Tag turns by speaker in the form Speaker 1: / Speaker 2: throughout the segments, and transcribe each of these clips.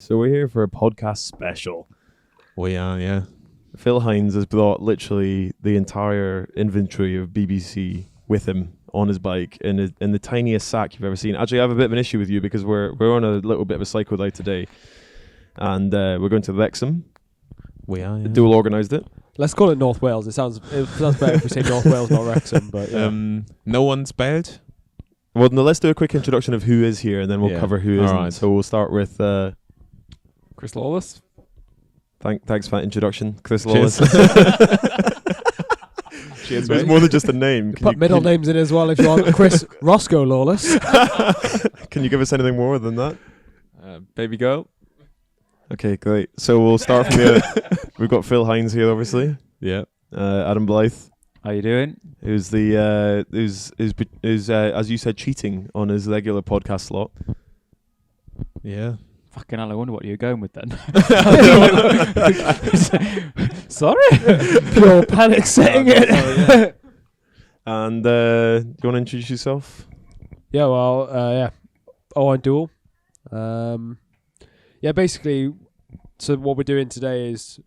Speaker 1: So we're here for a podcast special.
Speaker 2: We are, yeah.
Speaker 1: Phil Hindes has brought literally the entire inventory of BBC with him on his bike in the tiniest sack you've ever seen. Actually, I have a bit of an issue with you because we're on a little bit of a cycle day today, and we're going to Wrexham.
Speaker 2: We are, yeah.
Speaker 1: Doull organised it.
Speaker 3: Let's call it North Wales. It sounds better if we say North Wales, not Wrexham. But yeah.
Speaker 2: No one's bailed?
Speaker 1: Well, no, let's do a quick introduction of who is here, and then we'll cover who isn't.
Speaker 2: Right.
Speaker 1: So we'll start with
Speaker 4: Chris Lawless.
Speaker 1: Thanks for that introduction, Chris Lawless.
Speaker 2: Cheers,
Speaker 1: There's more than just a name.
Speaker 3: Put middle names in as well if you want. Chris Roscoe Lawless.
Speaker 1: Can you give us anything more than that?
Speaker 4: Baby girl.
Speaker 1: Okay, great. So we'll start from here. We've got Phil Hindes here, obviously.
Speaker 2: Yeah.
Speaker 1: Adam Blythe,
Speaker 4: How you doing?
Speaker 1: who's as you said, cheating on his regular podcast slot.
Speaker 2: Yeah.
Speaker 4: Fucking hell, I wonder what you're going with then. Sorry?
Speaker 3: Pure panic setting it.
Speaker 1: And do you want to introduce yourself?
Speaker 3: Yeah, well, Owain Doull. Basically, so what we're doing today is a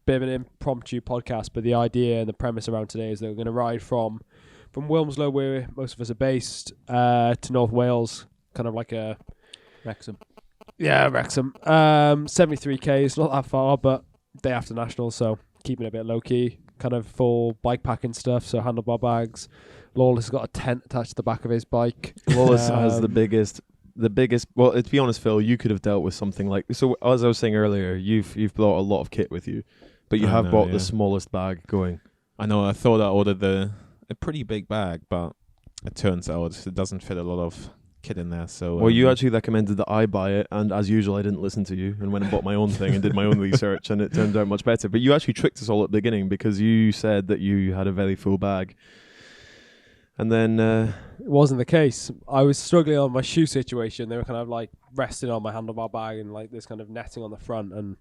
Speaker 3: bit of an impromptu podcast, but the idea and the premise around today is that we're going to ride from Wilmslow, where most of us are based, to North Wales, kind of like a...
Speaker 4: Wrexham.
Speaker 3: Yeah, Wrexham. 73k is not that far, but day after nationals, so keeping it a bit low key. Kind of full bike packing stuff, so handlebar bags. Lawless has got a tent attached to the back of his bike.
Speaker 1: Lawless has the biggest. Well, to be honest, Phil, you could have dealt with something like so. As I was saying earlier, you've brought a lot of kit with you, but you have brought the smallest bag going.
Speaker 2: I know. I thought I ordered a pretty big bag, but it turns out it doesn't fit a lot of kit in there. So
Speaker 1: well, you actually recommended that I buy it, and as usual, I didn't listen to you and went and bought my own thing and did my own research, and it turned out much better. But you actually tricked us all at the beginning because you said that you had a very full bag, and then
Speaker 3: it wasn't the case. I was struggling on my shoe situation. They were kind of like resting on my handlebar bag and like this kind of netting on the front. And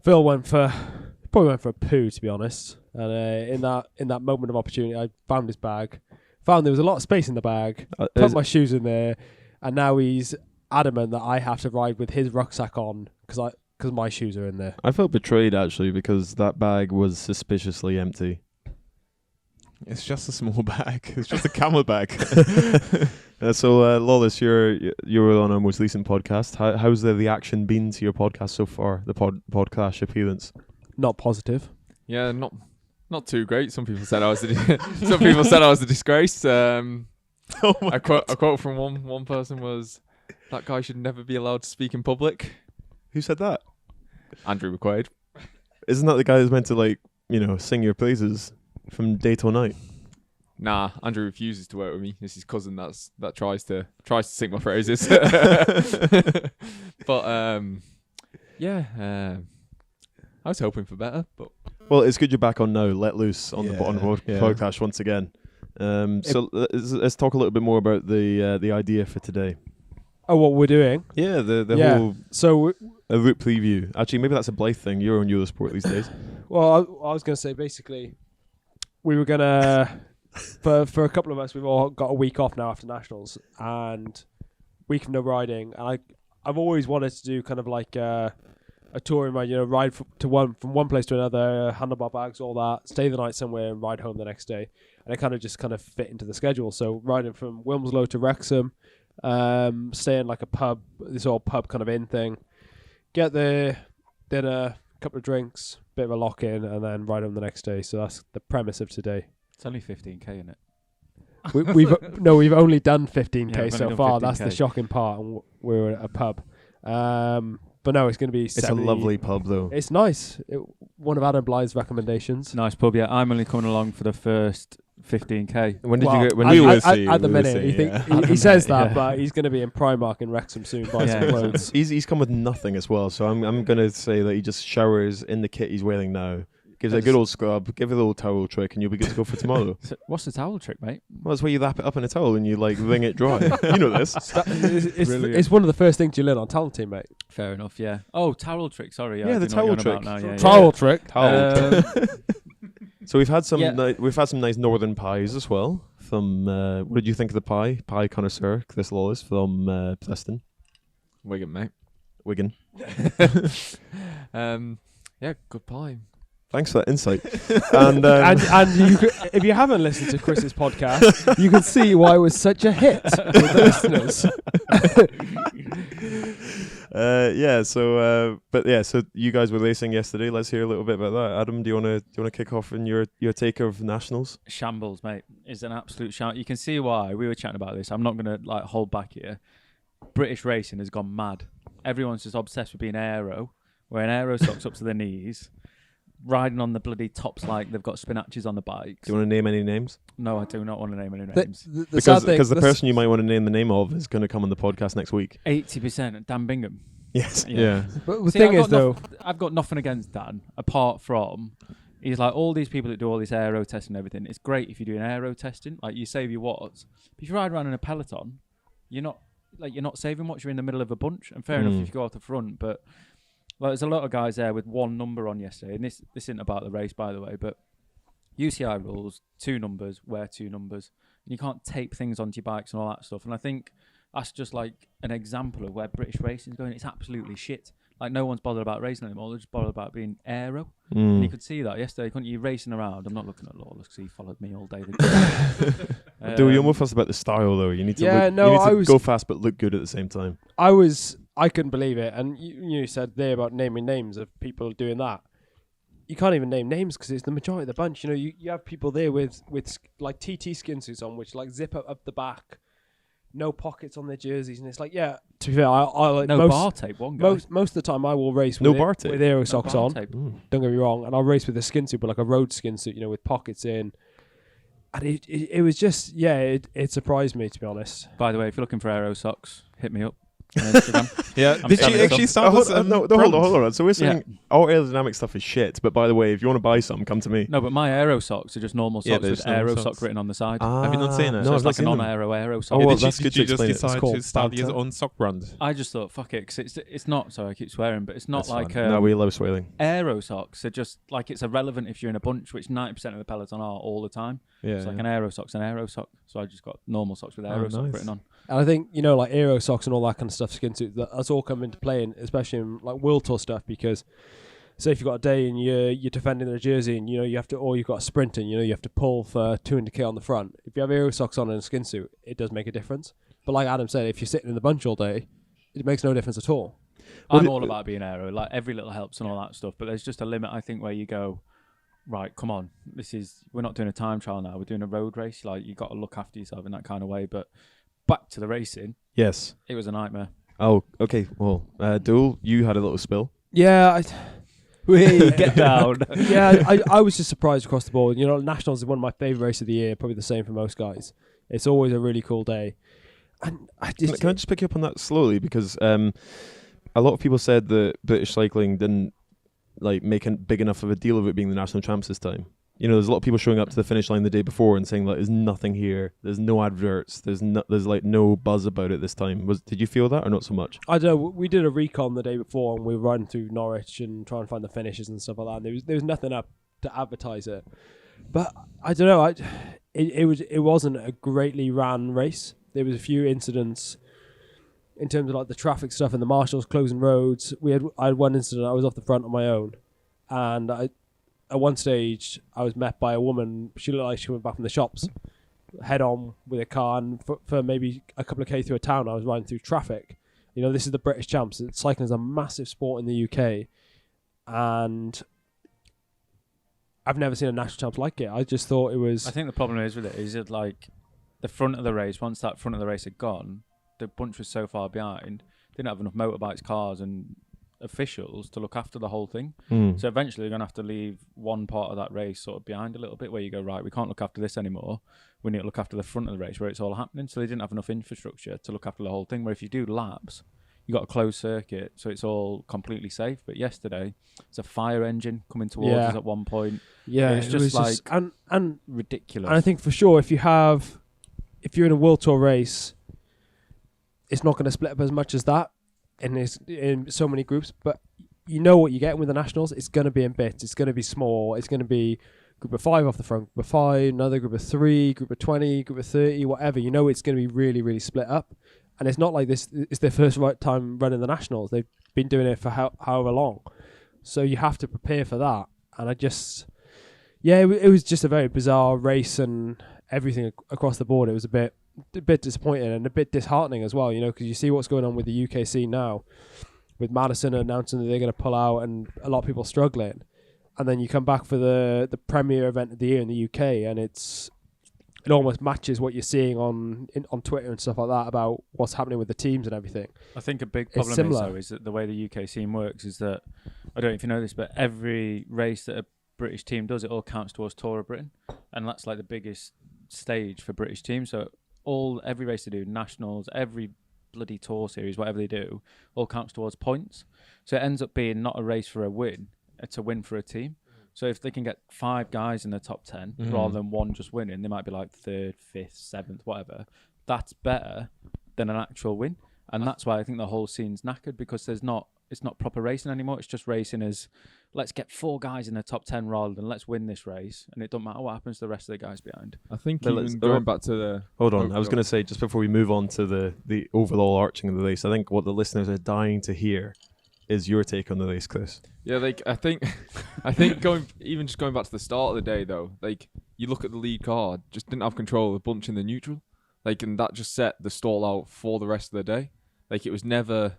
Speaker 3: Phil probably went for a poo, to be honest. And in that moment of opportunity, I found his bag. Found there was a lot of space in the bag, put my shoes in there, and now he's adamant that I have to ride with his rucksack on because my shoes are in there.
Speaker 1: I felt betrayed actually because that bag was suspiciously empty.
Speaker 2: It's just a small bag. It's just a camel bag.
Speaker 1: So Lawless, you were on our most recent podcast. How's the reaction been to your podcast so far? The PodCrash appearance?
Speaker 3: Not positive.
Speaker 4: Yeah, not too great. Some people said I was a disgrace. A quote from one person was, "That guy should never be allowed to speak in public."
Speaker 1: Who said that?
Speaker 4: Andrew McQuaid.
Speaker 1: Isn't that the guy who's meant to sing your praises from day till night?
Speaker 4: Nah, Andrew refuses to work with me. It's his cousin that tries to sing my praises. But I was hoping for better, but.
Speaker 1: Well, it's good you're back on now. Let loose on the podcast once again. So let's talk a little bit more about the idea for today.
Speaker 3: Oh, what we're doing?
Speaker 1: Yeah, the whole a route preview. Actually, maybe that's a Blythe thing. You're on Eurosport these days.
Speaker 3: Well, I was going to say basically, we were gonna for a couple of us, we've all got a week off now after nationals and week of no riding, and I've always wanted to do kind of like a tour in my, ride from one place to another, handlebar bags, all that, stay the night somewhere and ride home the next day. And it kind of fit into the schedule. So riding from Wilmslow to Wrexham, stay in like a pub, this old pub kind of inn thing, get there, dinner, couple of drinks, bit of a lock-in, and then ride home the next day. So that's the premise of today.
Speaker 4: It's only 15k, isn't it?
Speaker 3: We've only done 15k so far. 15K. That's the shocking part, and we're at a pub. But no, it's going to be...
Speaker 1: It's a lovely pub, though.
Speaker 3: It's nice. One of Adam Blythe's recommendations.
Speaker 4: Nice pub, yeah. I'm only coming along for the first 15k.
Speaker 1: When did you go? When
Speaker 3: we
Speaker 1: will
Speaker 3: see. At the minute, he says that, but he's going to be in Primark in Wrexham soon buying some clothes.
Speaker 1: He's come with nothing as well, so I'm going to say that he just showers in the kit he's wearing now. Gives it a good old scrub, give it a little towel trick, and you'll be good to go for tomorrow.
Speaker 4: So what's the towel trick, mate?
Speaker 1: Well, it's where you wrap it up in a towel and you wring it dry. You know this.
Speaker 3: It's one of the first things you learn on Talent Team, mate.
Speaker 4: Fair enough, yeah. Oh, towel trick, sorry.
Speaker 1: Yeah, the towel trick.
Speaker 3: Towel trick.
Speaker 1: So we've had some nice northern pies as well. From what did you think of the pie connoisseur Chris Lawless from Preston?
Speaker 4: Wigan, mate.
Speaker 1: Wigan.
Speaker 4: Yeah, good pie.
Speaker 1: Thanks for that insight. And
Speaker 3: and you could, if you haven't listened to Chris's podcast, you can see why it was such a hit with the listeners.
Speaker 1: So you guys were racing yesterday. Let's hear a little bit about that. Adam, do you want to kick off in your take of nationals?
Speaker 5: Shambles, mate, is an absolute shout. You can see why. We were chatting about this. I'm not going to hold back here. British racing has gone mad. Everyone's just obsessed with being aero, wearing aero socks up to their knees, riding on the bloody tops like they've got spinaches on the bikes.
Speaker 1: Do you want to name any names?
Speaker 5: No, I do not want to name any names.
Speaker 1: Because the person you might want to name the name of is going to come on the podcast next week.
Speaker 5: 80% Dan Bingham.
Speaker 1: Yes.
Speaker 5: Yeah.
Speaker 3: But the thing is, though,
Speaker 5: I've got nothing against Dan, apart from he's like all these people that do all this aero testing and everything. It's great if you're doing aero testing, like you save your watts. But if you ride around in a peloton, you're not saving watts. You're in the middle of a bunch. And fair enough if you go off the front, but there's a lot of guys there with one number on yesterday. And this isn't about the race, by the way, but UCI rules, 2 numbers, wear 2 numbers. And you can't tape things onto your bikes and all that stuff. And I think that's just like an example of where British racing's going. It's absolutely shit. Like, no one's bothered about racing anymore. They're just bothered about being aero. And you could see that yesterday, couldn't you? Racing around. I'm not looking at Lawless because he followed me all day.
Speaker 1: Do you almost fuss about the style, though? You need to go fast but look good at the same time.
Speaker 3: I couldn't believe it. And you said there about naming names of people doing that. You can't even name names because it's the majority of the bunch. You know, you have people there with like TT skin suits on, which like zip up the back, no pockets on their jerseys, and it's like, yeah. To be fair, I like
Speaker 5: no bar tape. One guy.
Speaker 3: Most of the time, I will race
Speaker 1: with
Speaker 3: with aero socks on.
Speaker 5: Don't
Speaker 3: get me wrong, and I'll race with a skin suit, but like a road skin suit, with pockets in. And it was just, it surprised me, to be honest.
Speaker 5: By the way, if you're looking for aero socks, hit me up. On Instagram.
Speaker 2: Yeah, did she actually start
Speaker 1: hold on. So we're saying all aerodynamic stuff is shit, but by the way, if you want to buy some, come to me.
Speaker 5: No, but my aero socks are just normal socks with aero sock written on the side.
Speaker 2: Have you not seen it?
Speaker 5: So it's like a non-aero sock.
Speaker 1: Oh, well,
Speaker 2: did
Speaker 1: that's good to
Speaker 2: you just
Speaker 1: explain.
Speaker 2: decide to start your own sock brand?
Speaker 5: I just thought, fuck it, because it's not, sorry I keep swearing, but it's not
Speaker 2: That's
Speaker 5: like...
Speaker 1: No, we love swearing.
Speaker 5: Aero socks are just, like, it's irrelevant if you're in a bunch, which 90% of the peloton are all the time.
Speaker 2: Yeah,
Speaker 5: it's like an aero sock's an aero sock. So I just got normal socks with aero sock written on.
Speaker 3: And I think, like aero socks and all that kind of stuff, skin suit, that's all come into play, especially in like World Tour stuff, because say if you've got a day and you're defending a jersey and you have to, or you've got a sprint and you have to pull for 200k on the front. If you have aero socks on and a skin suit, it does make a difference. But like Adam said, if you're sitting in the bunch all day, it makes no difference at all.
Speaker 5: I'm all about being aero, like every little helps and all that stuff, but there's just a limit, I think, where you go, right, come on, we're not doing a time trial now, we're doing a road race. Like, you got to look after yourself in that kind of way. But back to the racing.
Speaker 1: Yes.
Speaker 5: It was a nightmare.
Speaker 1: Oh, okay. Well, Doull, you had a little spill.
Speaker 3: Yeah.
Speaker 5: Get down.
Speaker 3: Yeah, I was just surprised across the board. Nationals is one of my favourite races of the year, probably the same for most guys. It's always a really cool day. And can
Speaker 1: I just pick you up on that slowly? Because a lot of people said that British cycling didn't make a big enough of a deal of it being the national champs this time. There's a lot of people showing up to the finish line the day before and saying there's nothing here, there's no adverts, there's no buzz about it this time. Did you feel that or not so much?
Speaker 3: I don't know. We did a recon the day before and we were riding through Norwich and trying to find the finishes and stuff like that. And there was nothing up to advertise it. But I don't know. It wasn't a greatly ran race. There was a few incidents in terms of like the traffic stuff and the marshals closing roads. I had one incident. I was off the front on my own, and at one stage I was met by a woman. She looked like she went back from the shops, head on with a car, and for maybe a couple of k through a town, I was riding through traffic. This is the British champs. Cycling is a massive sport in the UK, and I've never seen a national champs like it. I just thought it was...
Speaker 5: I think the problem is with it is like the front of the race, once that front of the race had gone, the bunch was so far behind, didn't have enough motorbikes, cars and officials to look after the whole thing. So eventually they're going to have to leave one part of that race sort of behind a little bit, where you go, right, we can't look after this anymore. We need to look after the front of the race where it's all happening. So they didn't have enough infrastructure to look after the whole thing, where if you do laps, you got a closed circuit, so it's all completely safe. But yesterday, it's a fire engine coming towards us at one point.
Speaker 3: Yeah,
Speaker 5: it's just
Speaker 3: and
Speaker 5: ridiculous.
Speaker 3: And I think for sure, if you're in a World Tour race, it's not going to split up as much as that in so many groups. But what you're getting with the nationals. It's going to be in bits. It's going to be small. It's going to be group of 5 off the front, group of 5, another group of 3, group of 20, group of 30, whatever. It's going to be really, really split up. And it's not like this is their first time running the Nationals. They've been doing it for however long. So you have to prepare for that. And I just, it was just a very bizarre race and everything across the board. It was a bit disappointing and a bit disheartening as well, because you see what's going on with the UK scene now, with Madison announcing that they're going to pull out and a lot of people struggling. And then you come back for the premier event of the year in the UK, and it almost matches what you're seeing on Twitter and stuff like that about what's happening with the teams and everything.
Speaker 5: I think a big problem is that the way the UK scene works is that, I don't know if you know this, but every race that a British team does, it all counts towards Tour of Britain, and that's like the biggest stage for British teams. So every race they do, Nationals, every bloody Tour series, whatever they do, all counts towards points. So it ends up being not a race for a win, it's a win for a team. So if they can get 5 guys in the top 10 rather than one just winning, they might be like 3rd, 5th, 7th, whatever. That's better than an actual win. And that's why I think the whole scene's knackered, because it's not proper racing anymore. It's just racing as, let's get 4 guys in the top 10 rather than let's win this race. And it doesn't matter what happens to the rest of the guys behind.
Speaker 4: I think even going back to the...
Speaker 1: Hold on. I was going to say, just before we move on to the overall arching of the race, I think what the listeners are dying to hear is your take on the race, Chris.
Speaker 4: Yeah, I think going back to the start of the day though, you look at the lead car, just didn't have control of the bunch in the neutral, and that just set the stall out for the rest of the day. It was never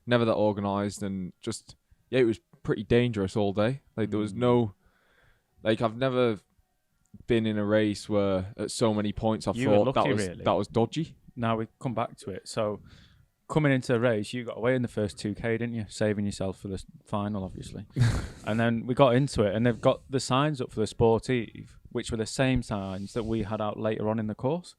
Speaker 4: that organised, and just it was pretty dangerous all day. There was no, I've never been in a race where at so many points I thought that was dodgy.
Speaker 5: Now we come back to it. So coming into the race, you got away in the first 2K, didn't you? Saving yourself for the final, obviously. And then we got into it, and they've got the signs up for the Sportive, which were the same signs that we had out later on in the course.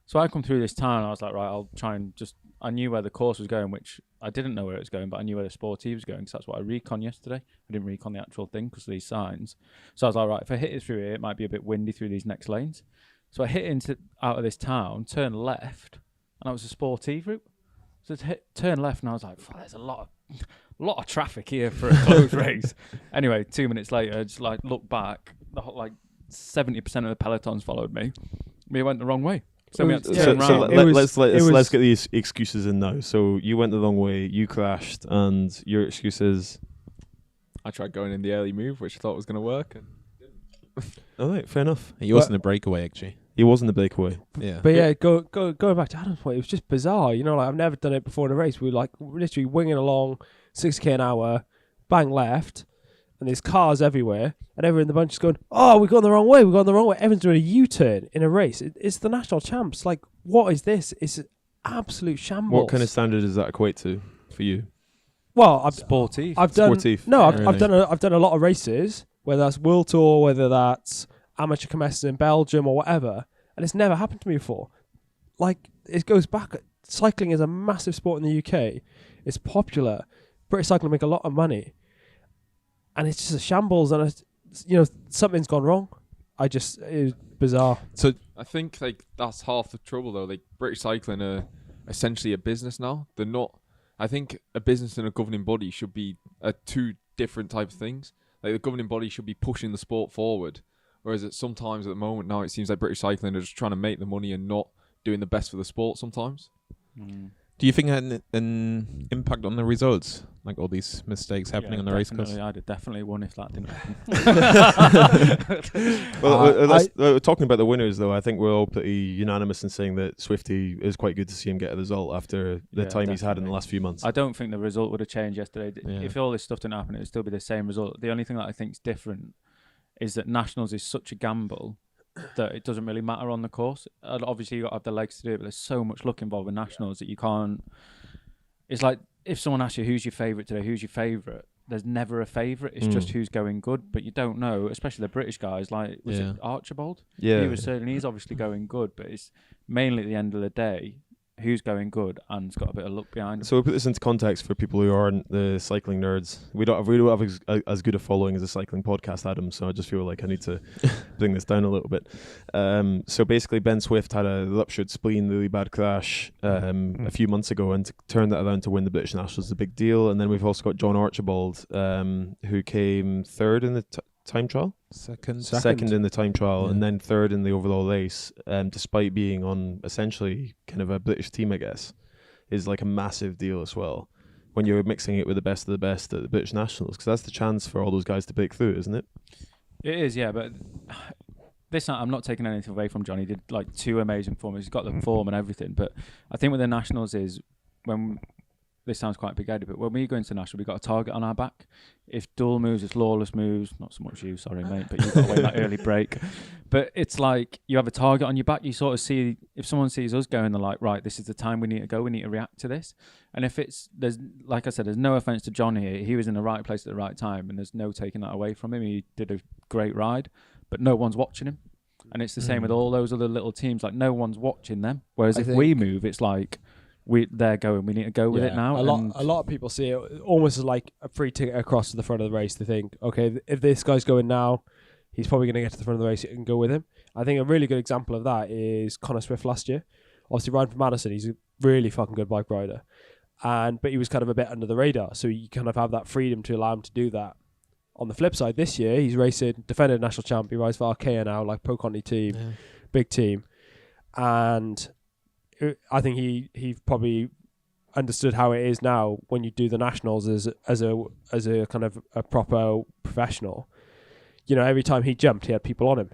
Speaker 5: So I come through this town, and I was like, right, I'll try and I knew where the course was going, which I didn't know where it was going, but I knew where the Sportive was going, because that's what I recon yesterday. I didn't recon the actual thing because of these signs. So I was like, right, if I hit it through here, it might be a bit windy through these next lanes. So I hit out of this town, turned left, and that was a Sportive route. So turn left, and I was like, there's a lot of traffic here for a closed race. Anyway, 2 minutes later, just look back, 70% of the pelotons followed me. We went the wrong way. So we had to turn around.
Speaker 1: Let's get these excuses in now. So you went the wrong way, you crashed, and your excuse is?
Speaker 4: I tried going in the early move, which I thought was going to work, and didn't.
Speaker 1: All right, fair enough.
Speaker 2: He wasn't a breakaway, actually.
Speaker 1: He wasn't a breakaway.
Speaker 2: Yeah.
Speaker 3: But going back to Adam's point, it was just bizarre. I've never done it before in a race. We were literally winging along 60k an hour, bang left, and there's cars everywhere, and everyone in the bunch is going, oh, we've gone the wrong way. Everyone's doing a U-turn in a race. It's the national champs. What is this? It's absolute shambles.
Speaker 1: What kind of standard does that equate to for you?
Speaker 3: Well, I've done a lot of races, whether that's World Tour, whether that's amateur commesters in Belgium or whatever, and it's never happened to me before. It goes back. Cycling is a massive sport in the UK. It's popular. British cycling make a lot of money, and it's just a shambles. And something's gone wrong. It was bizarre.
Speaker 4: So I think that's half the trouble though. British cycling are essentially a business now. They're not. I think a business and a governing body should be 2 different types of things. The governing body should be pushing the sport forward. Whereas sometimes at the moment now it seems like British cycling are just trying to make the money and not doing the best for the sport sometimes.
Speaker 2: Do you think it had an impact on the results? All these mistakes happening on the race course?
Speaker 5: I'd have definitely won if that didn't happen.
Speaker 1: Well, talking about the winners, though, I think we're all pretty unanimous in saying that Swifty is quite good to see him get a result after the time he's had in the last few months.
Speaker 5: I don't think the result would have changed yesterday. Yeah. If all this stuff didn't happen, it would still be the same result. The only thing that I think is different is that Nationals is such a gamble that it doesn't really matter on the course. And obviously, you got to have the legs to do it, but there's so much luck involved with Nationals that you can't. It's like if someone asks you who's your favourite today, who's your favourite? There's never a favourite. It's just who's going good, but you don't know. Especially the British guys, was it Archibald?
Speaker 1: Yeah,
Speaker 5: he's obviously going good, but it's mainly at the end of the day who's going good and's got a bit of luck behind him.
Speaker 1: So we'll put this into context for people who aren't the cycling nerds. We don't have as good a following as a cycling podcast, Adam, so I just feel like I need to bring this down a little bit. So basically Ben Swift had a ruptured spleen, really bad crash a few months ago, and to turn that around to win the British Nationals is a big deal. And then we've also got John Archibald, who came third in the time trial? Second in the time trial, and then third in the overall race, despite being on essentially kind of a British team, I guess. is like a massive deal as well when you're mixing it with the best of the best at the British Nationals, because that's the chance for all those guys to break through, isn't it?
Speaker 5: It is, yeah, but this I'm not taking anything away from John. He did like 2 amazing forms. He's got the form and everything. But I think with the Nationals is when this sounds quite big-headed, but when we go into National, we've got a target on our back. If Doull moves, if Lawless moves, not so much you, sorry mate, but you've got to wait that early break. But it's like you have a target on your back. You sort of see, if someone sees us going, they're like, right, this is the time we need to go. We need to react to this. And if there's, like I said, there's no offence to John here. He was in the right place at the right time, and there's no taking that away from him. He did a great ride, but no one's watching him. And it's the same with all those other little teams. Like, no one's watching them. Whereas if we move, it's like, they're going. We need to go with it now.
Speaker 3: A lot of people see it almost as like a free ticket across to the front of the race. They think, okay, if this guy's going now, he's probably going to get to the front of the race and go with him. I think a really good example of that is Connor Swift last year. Obviously, riding for Madison, he's a really fucking good bike rider, but he was kind of a bit under the radar. So you kind of have that freedom to allow him to do that. On the flip side, this year he's racing, defended national champ. He rides for Arkea now, like Pro Conti team, big team, and I think he probably understood how it is now when you do the nationals as a kind of a proper professional. You know, every time he jumped, he had people on him,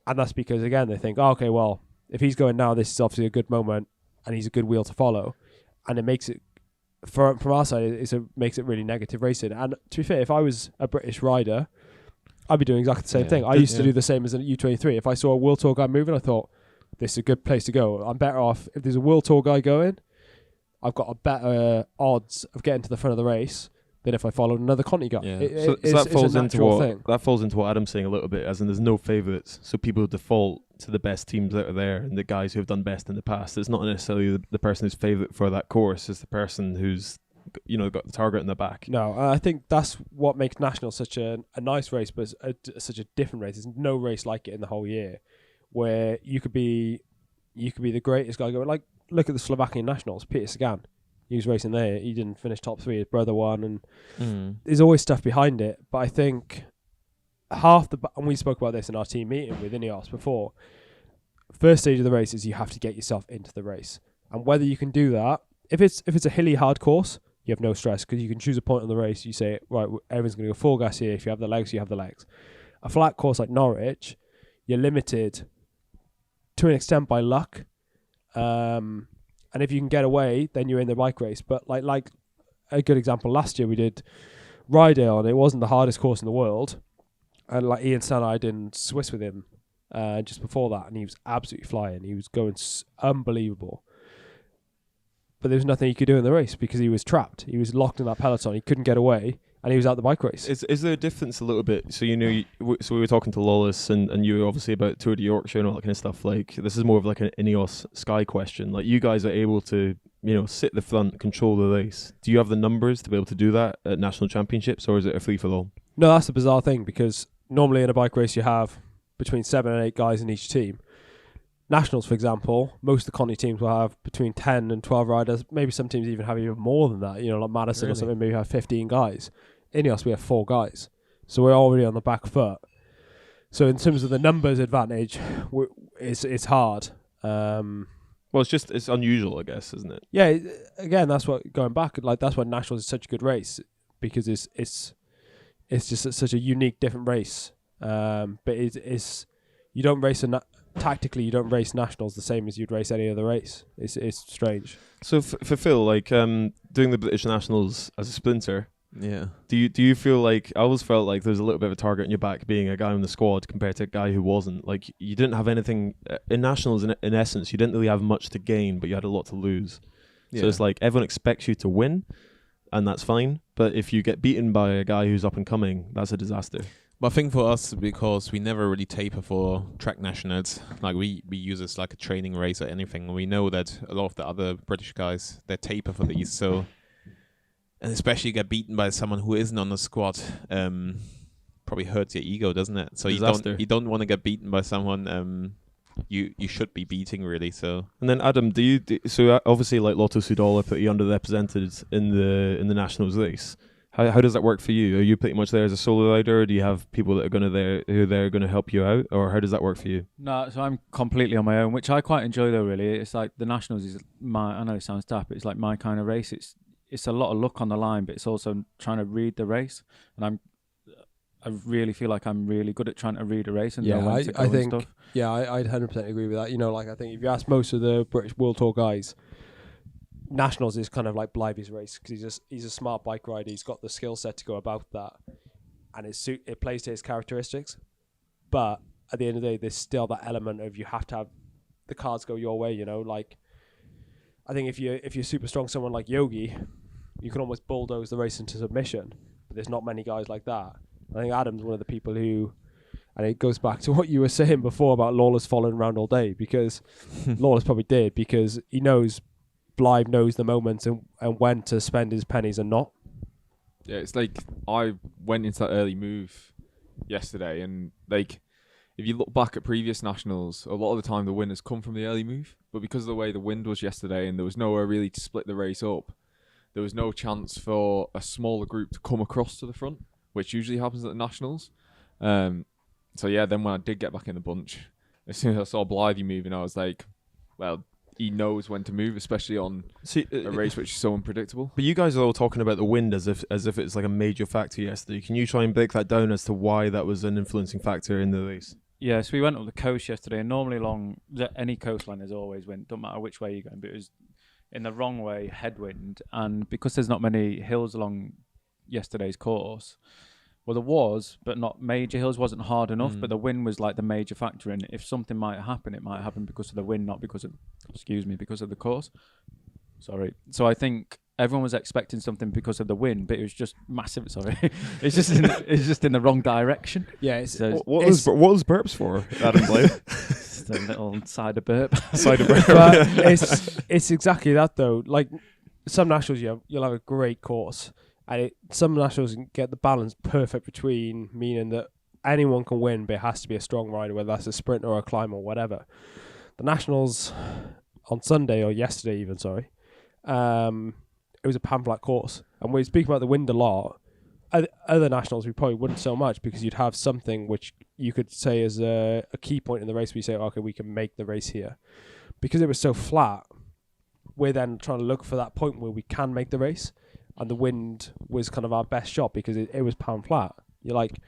Speaker 3: and that's because again they think, oh, okay, well, if he's going now, this is obviously a good moment, and he's a good wheel to follow, and it makes it from our side, makes it really negative racing. And to be fair, if I was a British rider, I'd be doing exactly the same thing. I used to do the same as a U23. If I saw a World Tour guy moving, I thought, this is a good place to go. I'm better off if there's a World Tour guy going. I've got a better odds of getting to the front of the race than if I followed another Conti guy.
Speaker 1: Yeah. So that falls into what Adam's saying a little bit, as in there's no favourites, so people default to the best teams that are there and the guys who have done best in the past. It's not necessarily the person who's favourite for that course. It's the person who's got the target in the back.
Speaker 3: No, I think that's what makes National such a nice race, but such a different race. There's no race like it in the whole year, where you could be the greatest guy going. Like, look at the Slovakian Nationals, Peter Sagan. He was racing there. He didn't finish top 3. His brother won, and there's always stuff behind it. But I think and we spoke about this in our team meeting with Ineos before. First stage of the race is you have to get yourself into the race, and whether you can do that, if it's a hilly hard course, you have no stress because you can choose a point on the race. You say, right, everyone's going to go full gas here. If you have the legs, you have the legs. A flat course like Norwich, you're limited to an extent by luck. And if you can get away, then you're in the bike race. But like a good example, last year we did Rydale, and it wasn't the hardest course in the world. And like Ian Stannard, I did in Swiss with him just before that, and he was absolutely flying. He was going unbelievable. But there was nothing he could do in the race because he was trapped. He was locked in that peloton. He couldn't get away, and he was out the bike race.
Speaker 1: Is there a difference a little bit? So so we were talking to Lawless and you were obviously about Tour de Yorkshire and all that kind of stuff. Like, this is more of like an Ineos Sky question. Like, you guys are able to sit the front, control the race. Do you have the numbers to be able to do that at national championships, or is it a free for all?
Speaker 3: No, that's the bizarre thing, because normally in a bike race you have between 7 and 8 guys in each team. Nationals, for example, most of the Conti teams will have between 10 and 12 riders. Maybe some teams even have even more than that. Like Madison or something, maybe have 15 guys. Ineos, we have 4 guys. So we're already on the back foot. So in terms of the numbers advantage, it's hard.
Speaker 1: Well, it's unusual, I guess, isn't it?
Speaker 3: Yeah, again, that's what, going back, like, that's why Nationals is such a good race, because it's just such a unique, different race. But it's you don't race tactically, you don't race Nationals the same as you'd race any other race. It's strange.
Speaker 1: So for Phil, like doing the British Nationals as a splinter,
Speaker 2: Yeah.
Speaker 1: do you feel like, I always felt like there was a little bit of a target on your back being a guy in the squad compared to a guy who wasn't. Like, you didn't have anything in Nationals. In essence, you didn't really have much to gain, but you had a lot to lose.
Speaker 2: Yeah.
Speaker 1: So it's like everyone expects you to win, and that's fine. But if you get beaten by a guy who's up and coming, that's a disaster.
Speaker 2: But I think for us, because we never really taper for track nationals, like we use this like a training race or anything. We know that a lot of the other British guys, they taper for these. So, and especially get beaten by someone who isn't on the squad, probably hurts your ego, doesn't it? So
Speaker 1: Disaster.
Speaker 2: you don't want to get beaten by someone you should be beating, really. So. And
Speaker 1: then Adam, so obviously like Lotto Sudal are pretty underrepresented in the Nationals race. How does that work for you? Are you pretty much there as a solo rider, or do you have people that are going to help you out, or how does that work for you?
Speaker 5: No, so I'm completely on my own, which I quite enjoy though. Really, it's like the Nationals is I know it sounds daft, but it's like my kind of race. It's a lot of luck on the line, but it's also trying to read the race, and I really feel like I'm really good at trying to read a race and know when to go
Speaker 3: I
Speaker 5: and
Speaker 3: think
Speaker 5: stuff.
Speaker 3: I'd 100% agree with that. You know, like I think if you ask most of the British World Tour guys, Nationals is kind of like Blythe's race because he's a smart bike rider. He's got the skill set to go about that, and it plays to his characteristics. But at the end of the day, there's still that element of you have to have the cards go your way. You know, like I think if you're super strong, someone like Yogi, you can almost bulldoze the race into submission. But there's not many guys like that. I think Adam's one of the people who, and it goes back to what you were saying before about Lawless following around all day, because Lawless probably did, because he knows Blythe knows the moments and when to spend his pennies and not.
Speaker 4: Yeah, it's like I went into that early move yesterday, and like if you look back at previous Nationals, a lot of the time the winners come from the early move, but because of the way the wind was yesterday and there was nowhere really to split the race up, there was no chance for a smaller group to come across to the front, which usually happens at the Nationals. So yeah, then when I did get back in the bunch, as soon as I saw Blythe moving, I was like, well, he knows when to move, especially on a race which is so unpredictable.
Speaker 1: But you guys are all talking about the wind as if it's like a major factor yesterday. Can you try and break that down as to why that was an influencing factor in the race?
Speaker 5: Yeah, so we went up the coast yesterday, and normally along any coastline there's always wind, don't matter which way you're going, but it was in the wrong way, headwind, and because there's not many hills along yesterday's course, well, there was, but not major hills, wasn't hard enough, but the wind was like the major factor in it. If something might happen, it might happen because of the wind, not because of the course. Sorry. So I think everyone was expecting something because of the wind, but it was just massive. Sorry. it's just in the wrong direction.
Speaker 3: Yeah.
Speaker 1: What was burps for, Adam Blythe?
Speaker 5: Just a little cider burp.
Speaker 1: Cider burp.
Speaker 3: But it's exactly that though. Like some Nationals, you'll have a great course. And some Nationals can get the balance perfect between meaning that anyone can win, but it has to be a strong rider, whether that's a sprint or a climb or whatever. The Nationals on Sunday, or yesterday even, sorry, it was a pan-flat course. And we speak about the wind a lot. Other Nationals, we probably wouldn't so much because you'd have something which you could say is a key point in the race where you say, okay, we can make the race here. Because it was so flat, we're then trying to look for that point where we can make the race. And the wind was kind of our best shot because it was pan flat. You're like,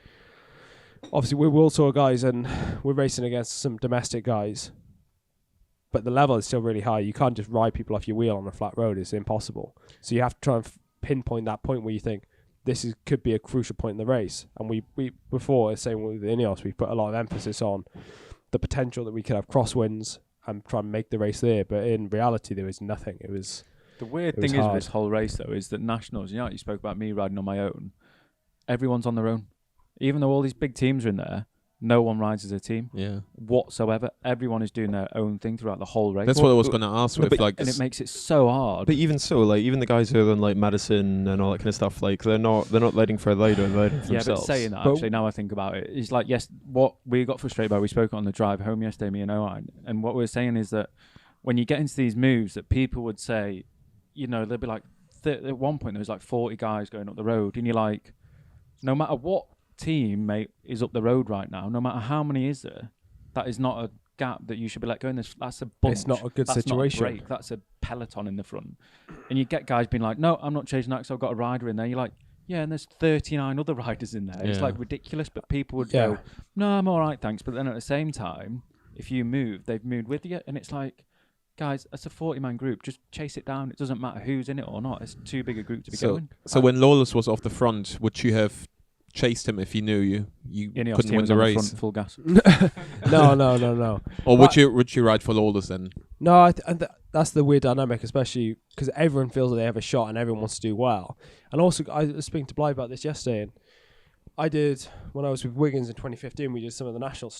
Speaker 3: obviously we're World Tour guys and we're racing against some domestic guys, but the level is still really high. You can't just ride people off your wheel on a flat road. It's impossible. So you have to try and pinpoint that point where you think could be a crucial point in the race. And we before, same with the Ineos, we put a lot of emphasis on the potential that we could have crosswinds and try and make the race there. But in reality, there was nothing. It was...
Speaker 5: The weird thing is with this whole race, though, is that Nationals, you spoke about me riding on my own. Everyone's on their own. Even though all these big teams are in there, no one rides as a team whatsoever. Everyone is doing their own thing throughout the whole race.
Speaker 2: That's what I was going to ask. And
Speaker 5: it makes it so hard.
Speaker 1: But even so, like even the guys who are on like Madison and all that kind of stuff, like they're not letting for a rider, they're riding for themselves.
Speaker 5: But saying that, actually, now I think about it, it's like, yes, what we got frustrated by, we spoke on the drive home yesterday, me and Owain, and what we were saying is that when you get into these moves that people would say, they'll be like, at one point there was like 40 guys going up the road, and you're like, no matter what team, mate, is up the road right now, no matter how many is there, that is not a gap that you should be let go in. That's a bunch.
Speaker 3: It's not a good situation.
Speaker 5: Not a break. That's a peloton in the front. And you get guys being like, no, I'm not chasing that because I've got a rider in there. You're like, yeah, and there's 39 other riders in there. It's like ridiculous, but people would go, no, I'm all right, thanks. But then at the same time, if you move, they've moved with you, and it's like, guys, it's a 40-man group. Just chase it down. It doesn't matter who's in it or not. It's too big a group to be going.
Speaker 2: So when Lawless was off the front, would you have chased him if you knew you couldn't win the race?
Speaker 5: Front, full gas.
Speaker 3: No.
Speaker 2: Or would you ride for Lawless then?
Speaker 3: No, that's the weird dynamic, especially because everyone feels that they have a shot and everyone wants to do well. And also, I was speaking to Blythe about this yesterday, and I did, when I was with Wiggins in 2015, we did some of the national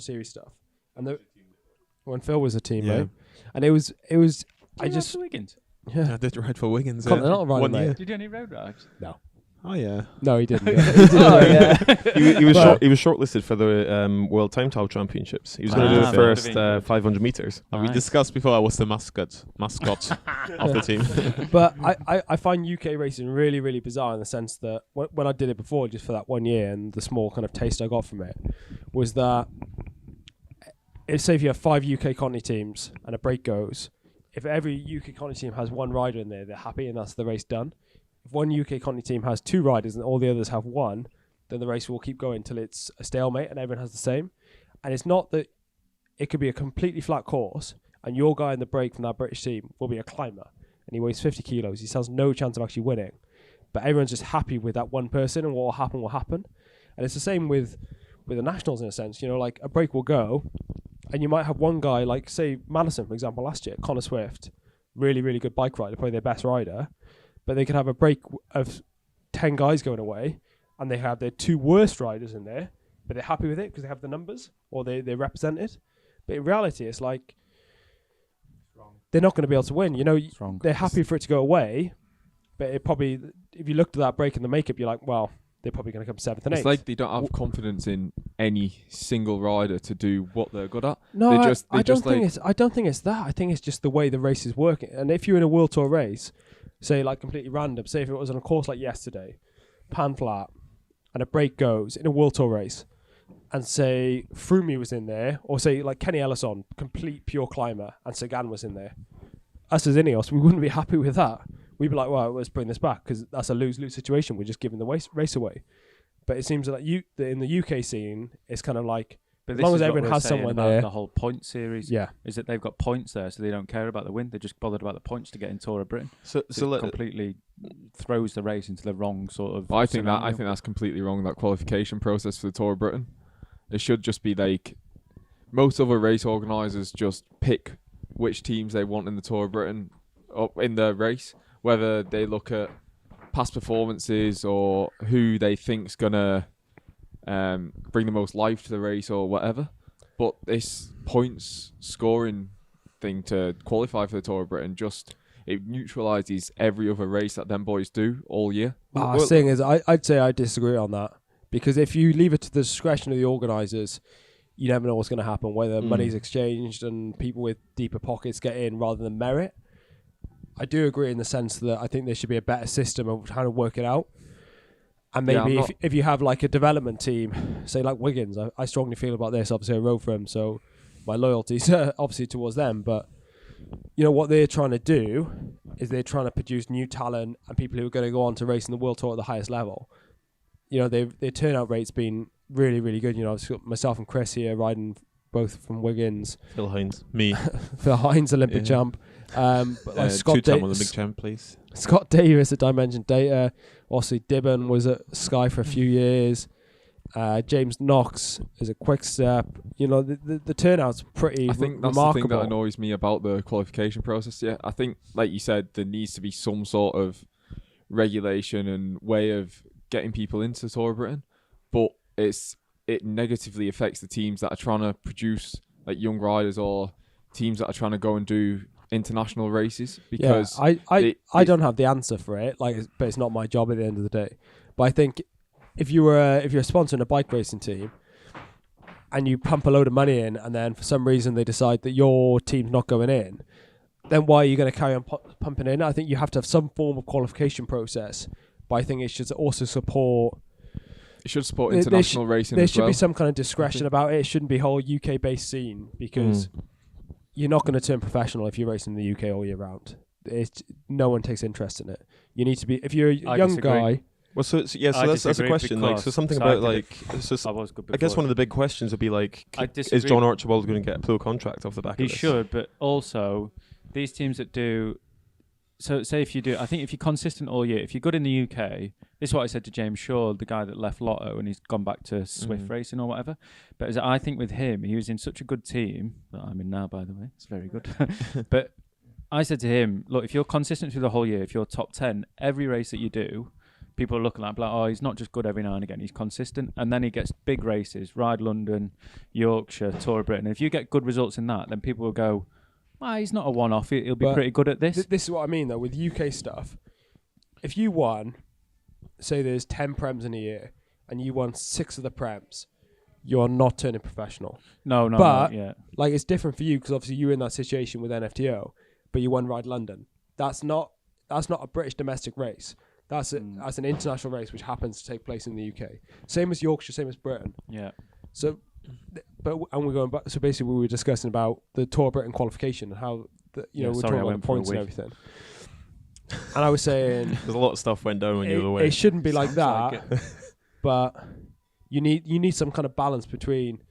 Speaker 3: series stuff. And when Phil was a teammate, and it was. I just
Speaker 5: Wiggins.
Speaker 3: Yeah,
Speaker 2: I did ride for Wiggins.
Speaker 3: Not
Speaker 2: one
Speaker 3: mate.
Speaker 2: year.
Speaker 5: Did you do any road rides?
Speaker 3: No.
Speaker 2: Oh yeah.
Speaker 3: No, he didn't.
Speaker 5: Oh, yeah.
Speaker 1: He was
Speaker 3: But-
Speaker 1: he was shortlisted for the World Time Trial Championships. He was going to do
Speaker 5: Ah,
Speaker 1: the
Speaker 5: that
Speaker 1: first
Speaker 5: would've been good.
Speaker 1: 500 meters.
Speaker 2: And we
Speaker 5: Nice.
Speaker 2: discussed before I was the mascot of the team.
Speaker 3: But I find UK racing really, really bizarre in the sense that when I did it before, just for that 1 year, and the small kind of taste I got from it, was that say if you have 5 UK Conti teams and a break goes, if every UK Conti team has one rider in there, they're happy and that's the race done. If one UK Conti team has 2 riders and all the others have 1, then the race will keep going until it's a stalemate and everyone has the same. And it's not that it could be a completely flat course and your guy in the break from that British team will be a climber and he weighs 50 kilos. He has no chance of actually winning. But everyone's just happy with that one person and what will happen will happen. And it's the same with the nationals in a sense. You know, like a break will go and you might have one guy, like say Madison, for example, last year, Connor Swift, really, really good bike rider, probably their best rider. But they could have a break of 10 guys going away and they have their 2 worst riders in there, but they're happy with it because they have the numbers or they represent it. But in reality, it's like they're not going to be able to win. You know,
Speaker 5: wrong.
Speaker 3: they're happy for it to go away, but it probably, if you looked at that break in the makeup, you're like, well, they're probably going to come 7th and 8th.
Speaker 4: It's like they don't have confidence in any single rider to do what they're good at.
Speaker 3: No,
Speaker 4: They
Speaker 3: I
Speaker 4: just
Speaker 3: don't think
Speaker 4: like-
Speaker 3: it's. I don't think it's that. I think it's just the way the race is working. And if you're in a World Tour race, say like completely random, say if it was on a course like yesterday, pan flat, and a break goes in a World Tour race, and say Froome was in there, or say like Kenny Ellison, complete pure climber, and Sagan was in there, us as Ineos, we wouldn't be happy with that. We'd be like, well, let's bring this back because that's a lose-lose situation. We're just giving the race away. But it seems like in the UK scene, it's kind of like,
Speaker 5: But
Speaker 3: as
Speaker 5: this
Speaker 3: long
Speaker 5: is
Speaker 3: as
Speaker 5: what
Speaker 3: everyone
Speaker 5: we're
Speaker 3: has
Speaker 5: saying
Speaker 3: someone
Speaker 5: about
Speaker 3: there.
Speaker 5: the whole point series,
Speaker 3: yeah.
Speaker 5: is that they've got points there, so they don't care about the win. They're just bothered about the points to get in Tour of Britain.
Speaker 1: So
Speaker 5: So it completely throws the race into the wrong sort of.
Speaker 4: I think
Speaker 5: scenario.
Speaker 4: that's completely wrong. That qualification process for the Tour of Britain, it should just be like most other race organisers just pick which teams they want in the Tour of Britain up in the race, whether they look at past performances or who they think's gonna bring the most life to the race or whatever. But this points scoring thing to qualify for the Tour of Britain it neutralises every other race that them boys do all year.
Speaker 3: Thing is, I'd say I disagree on that because if you leave it to the discretion of the organisers, you never know what's going to happen. Whether money's exchanged and people with deeper pockets get in rather than merit. I do agree in the sense that I think there should be a better system of how to work it out. And maybe if you have like a development team, say like Wiggins, I strongly feel about this. Obviously, I rode for him, so my loyalty's obviously towards them. But you know what they're trying to do is they're trying to produce new talent and people who are going to go on to race in the World Tour at the highest level. You know, their turnout rate's been really, really good. You know, I've got myself and Chris here riding both from Wiggins.
Speaker 1: Phil Hines.
Speaker 2: Me.
Speaker 3: Phil Hines, Olympic
Speaker 2: Yeah.
Speaker 3: champ. But like Scott,
Speaker 2: Two-time Olympic champ, please.
Speaker 3: Scott Davis at Dimension Data. Obviously, Dibben was at Sky for a few years. James Knox is a Quick Step. You know, the turnout's pretty
Speaker 4: I think that's
Speaker 3: remarkable.
Speaker 4: the thing that annoys me about the qualification process. Yeah, I think, like you said, there needs to be some sort of regulation and way of getting people into the Tour of Britain, but it negatively affects the teams that are trying to produce like young riders or teams that are trying to go and do international races because
Speaker 3: I don't have the answer for it. Like, but it's not my job at the end of the day. But I think if you're sponsoring a bike racing team and you pump a load of money in, and then for some reason they decide that your team's not going in, then why are you going to carry on pumping in? I think you have to have some form of qualification process. But I think it should also support.
Speaker 4: it should support
Speaker 3: There
Speaker 4: international racing
Speaker 3: There
Speaker 4: as
Speaker 3: should
Speaker 4: well.
Speaker 3: be some kind of discretion about it. It shouldn't be a whole UK-based scene because you're not going to turn professional if you're racing in the UK all year round. No one takes interest in it. You need to be, if you're a
Speaker 5: I
Speaker 3: young
Speaker 5: disagree.
Speaker 3: guy.
Speaker 1: Well, so
Speaker 5: I
Speaker 1: that's a
Speaker 5: disagree
Speaker 1: question. Like, so
Speaker 5: because
Speaker 1: something
Speaker 5: I
Speaker 1: about
Speaker 5: did
Speaker 1: like,
Speaker 5: it
Speaker 1: so
Speaker 5: I was good
Speaker 1: I guess
Speaker 5: before.
Speaker 1: one of the big questions would be like,
Speaker 5: I
Speaker 1: is
Speaker 5: disagree.
Speaker 1: John Archibald going to get a full contract off the back
Speaker 5: He
Speaker 1: of this?
Speaker 5: should, but also these teams that do. So say if you do, I think if you're consistent all year, if you're good in the UK, this is what I said to James Shaw, the guy that left Lotto and he's gone back to Swift racing or whatever. But I think with him, he was in such a good team that I'm in now, by the way. It's very good. But I said to him, look, if you're consistent through the whole year, if you're top 10, every race that you do, people are looking like, oh, he's not just good every now and again, he's consistent. And then he gets big races, Ride London, Yorkshire, Tour of Britain. And if you get good results in that, then people will go, well, he's not a one-off, he'll be
Speaker 3: But
Speaker 5: pretty good at this.
Speaker 3: This is what I mean, though, with UK stuff. If you won say there's 10 prems in a year and you won 6 of the prems, you're not turning professional.
Speaker 5: No,
Speaker 3: But
Speaker 5: yeah.
Speaker 3: like it's different for you because obviously you're in that situation with NFTO, but you won Ride London. That's not a British domestic race. That's an international race which happens to take place in the UK. Same as Yorkshire, same as Britain.
Speaker 5: Yeah.
Speaker 3: So, and we're going back. So basically, we were discussing about the Tour of Britain qualification and how we're talking about the points and everything. And I was saying,
Speaker 1: there's a lot of stuff went down when you were away.
Speaker 3: It shouldn't be like that,
Speaker 5: like
Speaker 3: but you need some kind of balance between.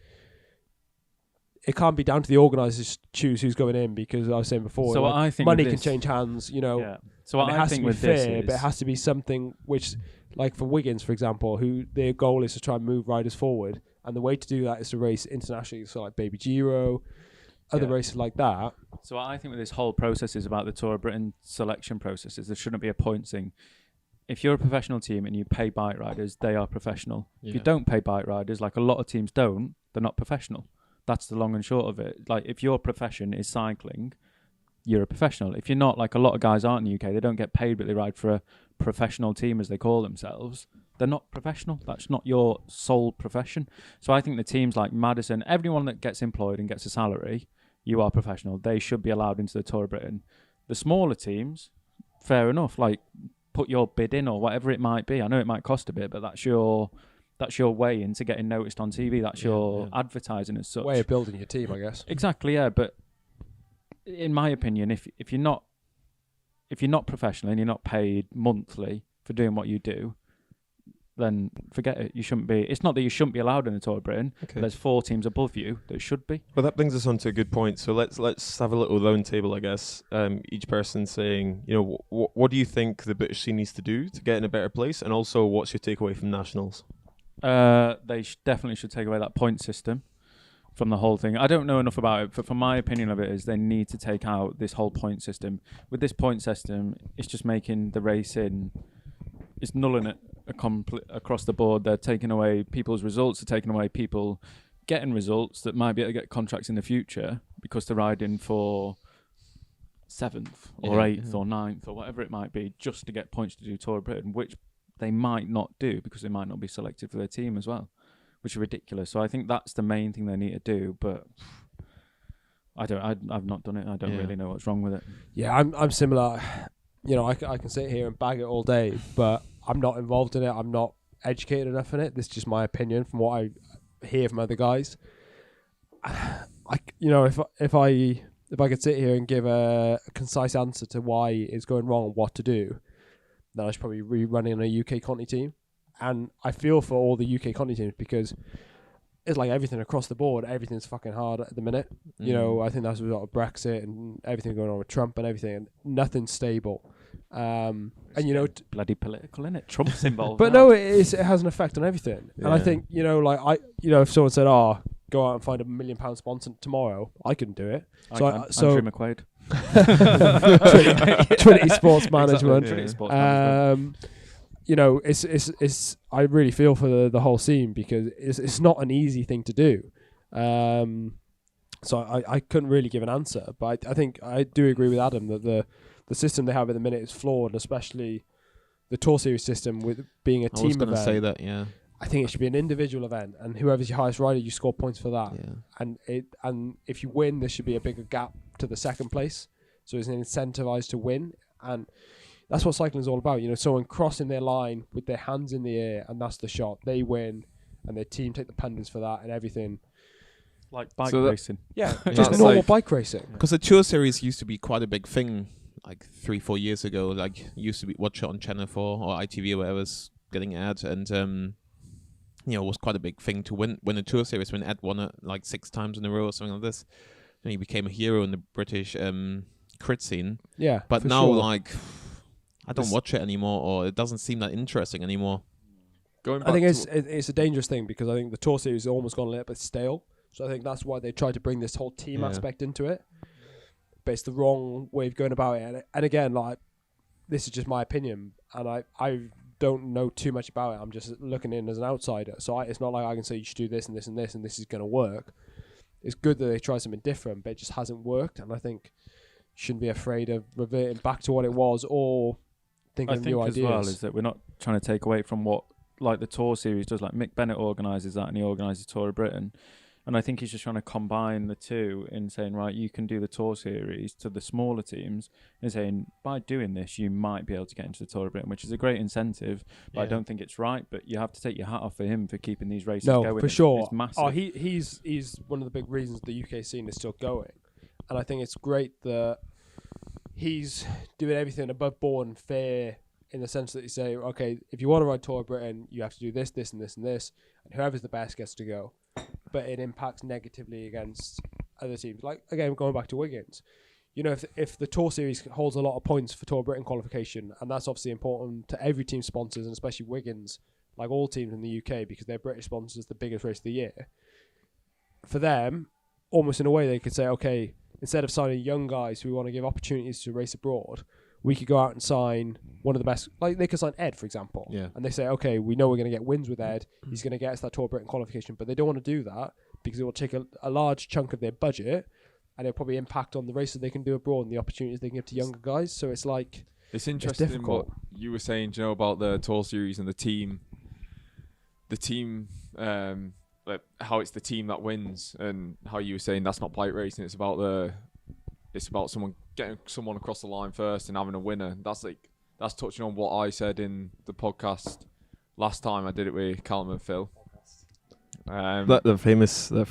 Speaker 3: It can't be down to the organisers to choose who's going in because I was saying before,
Speaker 5: so I think
Speaker 3: money can change hands.
Speaker 5: Yeah. So what
Speaker 3: it
Speaker 5: I
Speaker 3: has
Speaker 5: think
Speaker 3: to be
Speaker 5: with
Speaker 3: fair,
Speaker 5: this
Speaker 3: but it has to be something which, like for Wiggins, for example, who their goal is to try and move riders forward, and the way to do that is to race internationally, so like Baby Giro, other races like that.
Speaker 5: So I think with this whole process is about the Tour of Britain selection processes. There shouldn't be a point thing. If you're a professional team and you pay bike riders, they are professional.
Speaker 2: Yeah.
Speaker 5: If you don't pay bike riders, like a lot of teams don't, they're not professional. That's the long and short of it. Like if your profession is cycling, you're a professional. If you're not, like a lot of guys aren't in the UK, they don't get paid, but they ride for a professional team as they call themselves. They're not professional. That's not your sole profession. So I think the teams like Madison, everyone that gets employed and gets a salary, you are professional. They should be allowed into the Tour of Britain. The smaller teams, fair enough. Like put your bid in or whatever it might be. I know it might cost a bit, but that's your way into getting noticed on TV. That's your advertising as such.
Speaker 3: Way of building your team, I guess.
Speaker 5: Exactly, yeah. But in my opinion, if you're not professional and you're not paid monthly for doing what you do, then forget it. You shouldn't be. It's not that you shouldn't be allowed in the Tour of Britain.
Speaker 1: Okay.
Speaker 5: There's 4 teams above you that should be.
Speaker 1: Well, that brings us on to a good point. So let's have a little round table, I guess. Each person saying, what do you think the British scene needs to do to get in a better place, and also what's your takeaway from nationals?
Speaker 5: They definitely should take away that point system from the whole thing. I don't know enough about it, but from my opinion of it is they need to take out this whole point system. With this point system, it's just making the racing, it's nulling it across the board. They're taking away people's results, they're taking away people getting results that might be able to get contracts in the future because they're riding for 7th or 8th or 9th or whatever it might be just to get points to do Tour of Britain, which they might not do because they might not be selected for their team as well, which is ridiculous. So I think that's the main thing they need to do, but I've not done it. I don't really know what's wrong with it.
Speaker 3: Yeah, I'm similar. I can sit here and bag it all day, but I'm not involved in it. I'm not educated enough in it. This is just my opinion from what I hear from other guys. If I could sit here and give a concise answer to why it's going wrong and what to do, then I should probably be running a UK Conti team. And I feel for all the UK Conti teams because it's like everything across the board. Everything's fucking hard at the minute. I think that's a result of Brexit and everything going on with Trump and everything, and nothing's stable.
Speaker 5: Bloody political, innit? Trump's involved.
Speaker 3: But
Speaker 5: now.
Speaker 3: no, it has an effect on everything. Yeah. And I think if someone said, go out and find £1 million sponsor tomorrow, I couldn't do it.
Speaker 5: Andrew McQuaid.
Speaker 3: Trinity Sports Management.
Speaker 5: Trinity Sports Management.
Speaker 3: It's I really feel for the whole scene because it's not an easy thing to do. So I couldn't really give an answer, but I think I do agree with Adam that the system they have at the minute is flawed, especially the Tour Series system with being a team event.
Speaker 2: I was going to say that, yeah.
Speaker 3: I think it should be an individual event, and whoever's your highest rider, you score points for that.
Speaker 2: Yeah.
Speaker 3: And if you win, there should be a bigger gap to the second place, so it's incentivized to win, and that's what cycling is all about. Someone crossing their line with their hands in the air, and that's the shot. They win, and their team take the pundits for that and everything.
Speaker 5: Like bike racing.
Speaker 3: Yeah, just normal bike racing.
Speaker 2: Because the Tour Series used to be quite a big thing, like 3-4 years ago. Like used to be watch it on Channel 4 or ITV or whatever's getting ad, and it was quite a big thing to win a Tour Series. When Ed won it like 6 times in a row or something like this, and he became a hero in the British crit scene.
Speaker 3: Yeah,
Speaker 2: but now
Speaker 3: sure.
Speaker 2: I don't watch it anymore, or it doesn't seem that interesting anymore.
Speaker 3: I think it's a dangerous thing because I think the Tour Series has almost gone a little bit stale. So I think that's why they tried to bring this whole team aspect into it. But it's the wrong way of going about it. And again, this is just my opinion, and I don't know too much about it. I'm just looking in as an outsider. So it's not like I can say you should do this and this and this and this is going to work. It's good that they try something different, but it just hasn't worked. And I think you shouldn't be afraid of reverting back to what it was or thinking of new ideas.
Speaker 5: I think as well is that we're not trying to take away from what like the Tour Series does. Like Mick Bennett organises that, and he organises Tour of Britain. And I think he's just trying to combine the two in saying, right, you can do the Tour Series to the smaller teams, and saying, by doing this, you might be able to get into the Tour of Britain, which is a great incentive, but I don't think it's right. But you have to take your hat off for him for keeping these races going.
Speaker 3: No, for sure.
Speaker 5: It's massive.
Speaker 3: Oh, he's one of the big reasons the UK scene is still going. And I think it's great that he's doing everything above board and fair in the sense that you say, okay, if you want to ride Tour of Britain, you have to do this, this, and this, and this, and whoever's the best gets to go. But it impacts negatively against other teams. Like, again, going back to Wiggins, you know, if the Tour Series holds a lot of points for Tour of Britain qualification, and that's obviously important to every team sponsors, and especially Wiggins, like all teams in the UK, because their British sponsors the biggest race of the year. For them, almost in a way, they could say, okay, instead of signing young guys who we want to give opportunities to race abroad, we could go out and sign one of the best. Like, they could sign Ed, for example.
Speaker 2: Yeah.
Speaker 3: And they say, okay, we know we're going to get wins with Ed. He's going to get us that Tour of Britain qualification. But they don't want to do that because it will take a large chunk of their budget, and it'll probably impact on the races they can do abroad and the opportunities they can give to younger guys. So it's like,
Speaker 4: it's interesting
Speaker 3: difficult.
Speaker 4: what you were saying, Joe, about the Tour Series and the team, like how it's the team that wins, and how you were saying that's not bike racing. It's about someone getting someone across the line first and having a winner. That's touching on what I said in the podcast last time I did it with Callum and Phil.
Speaker 1: That famous
Speaker 4: That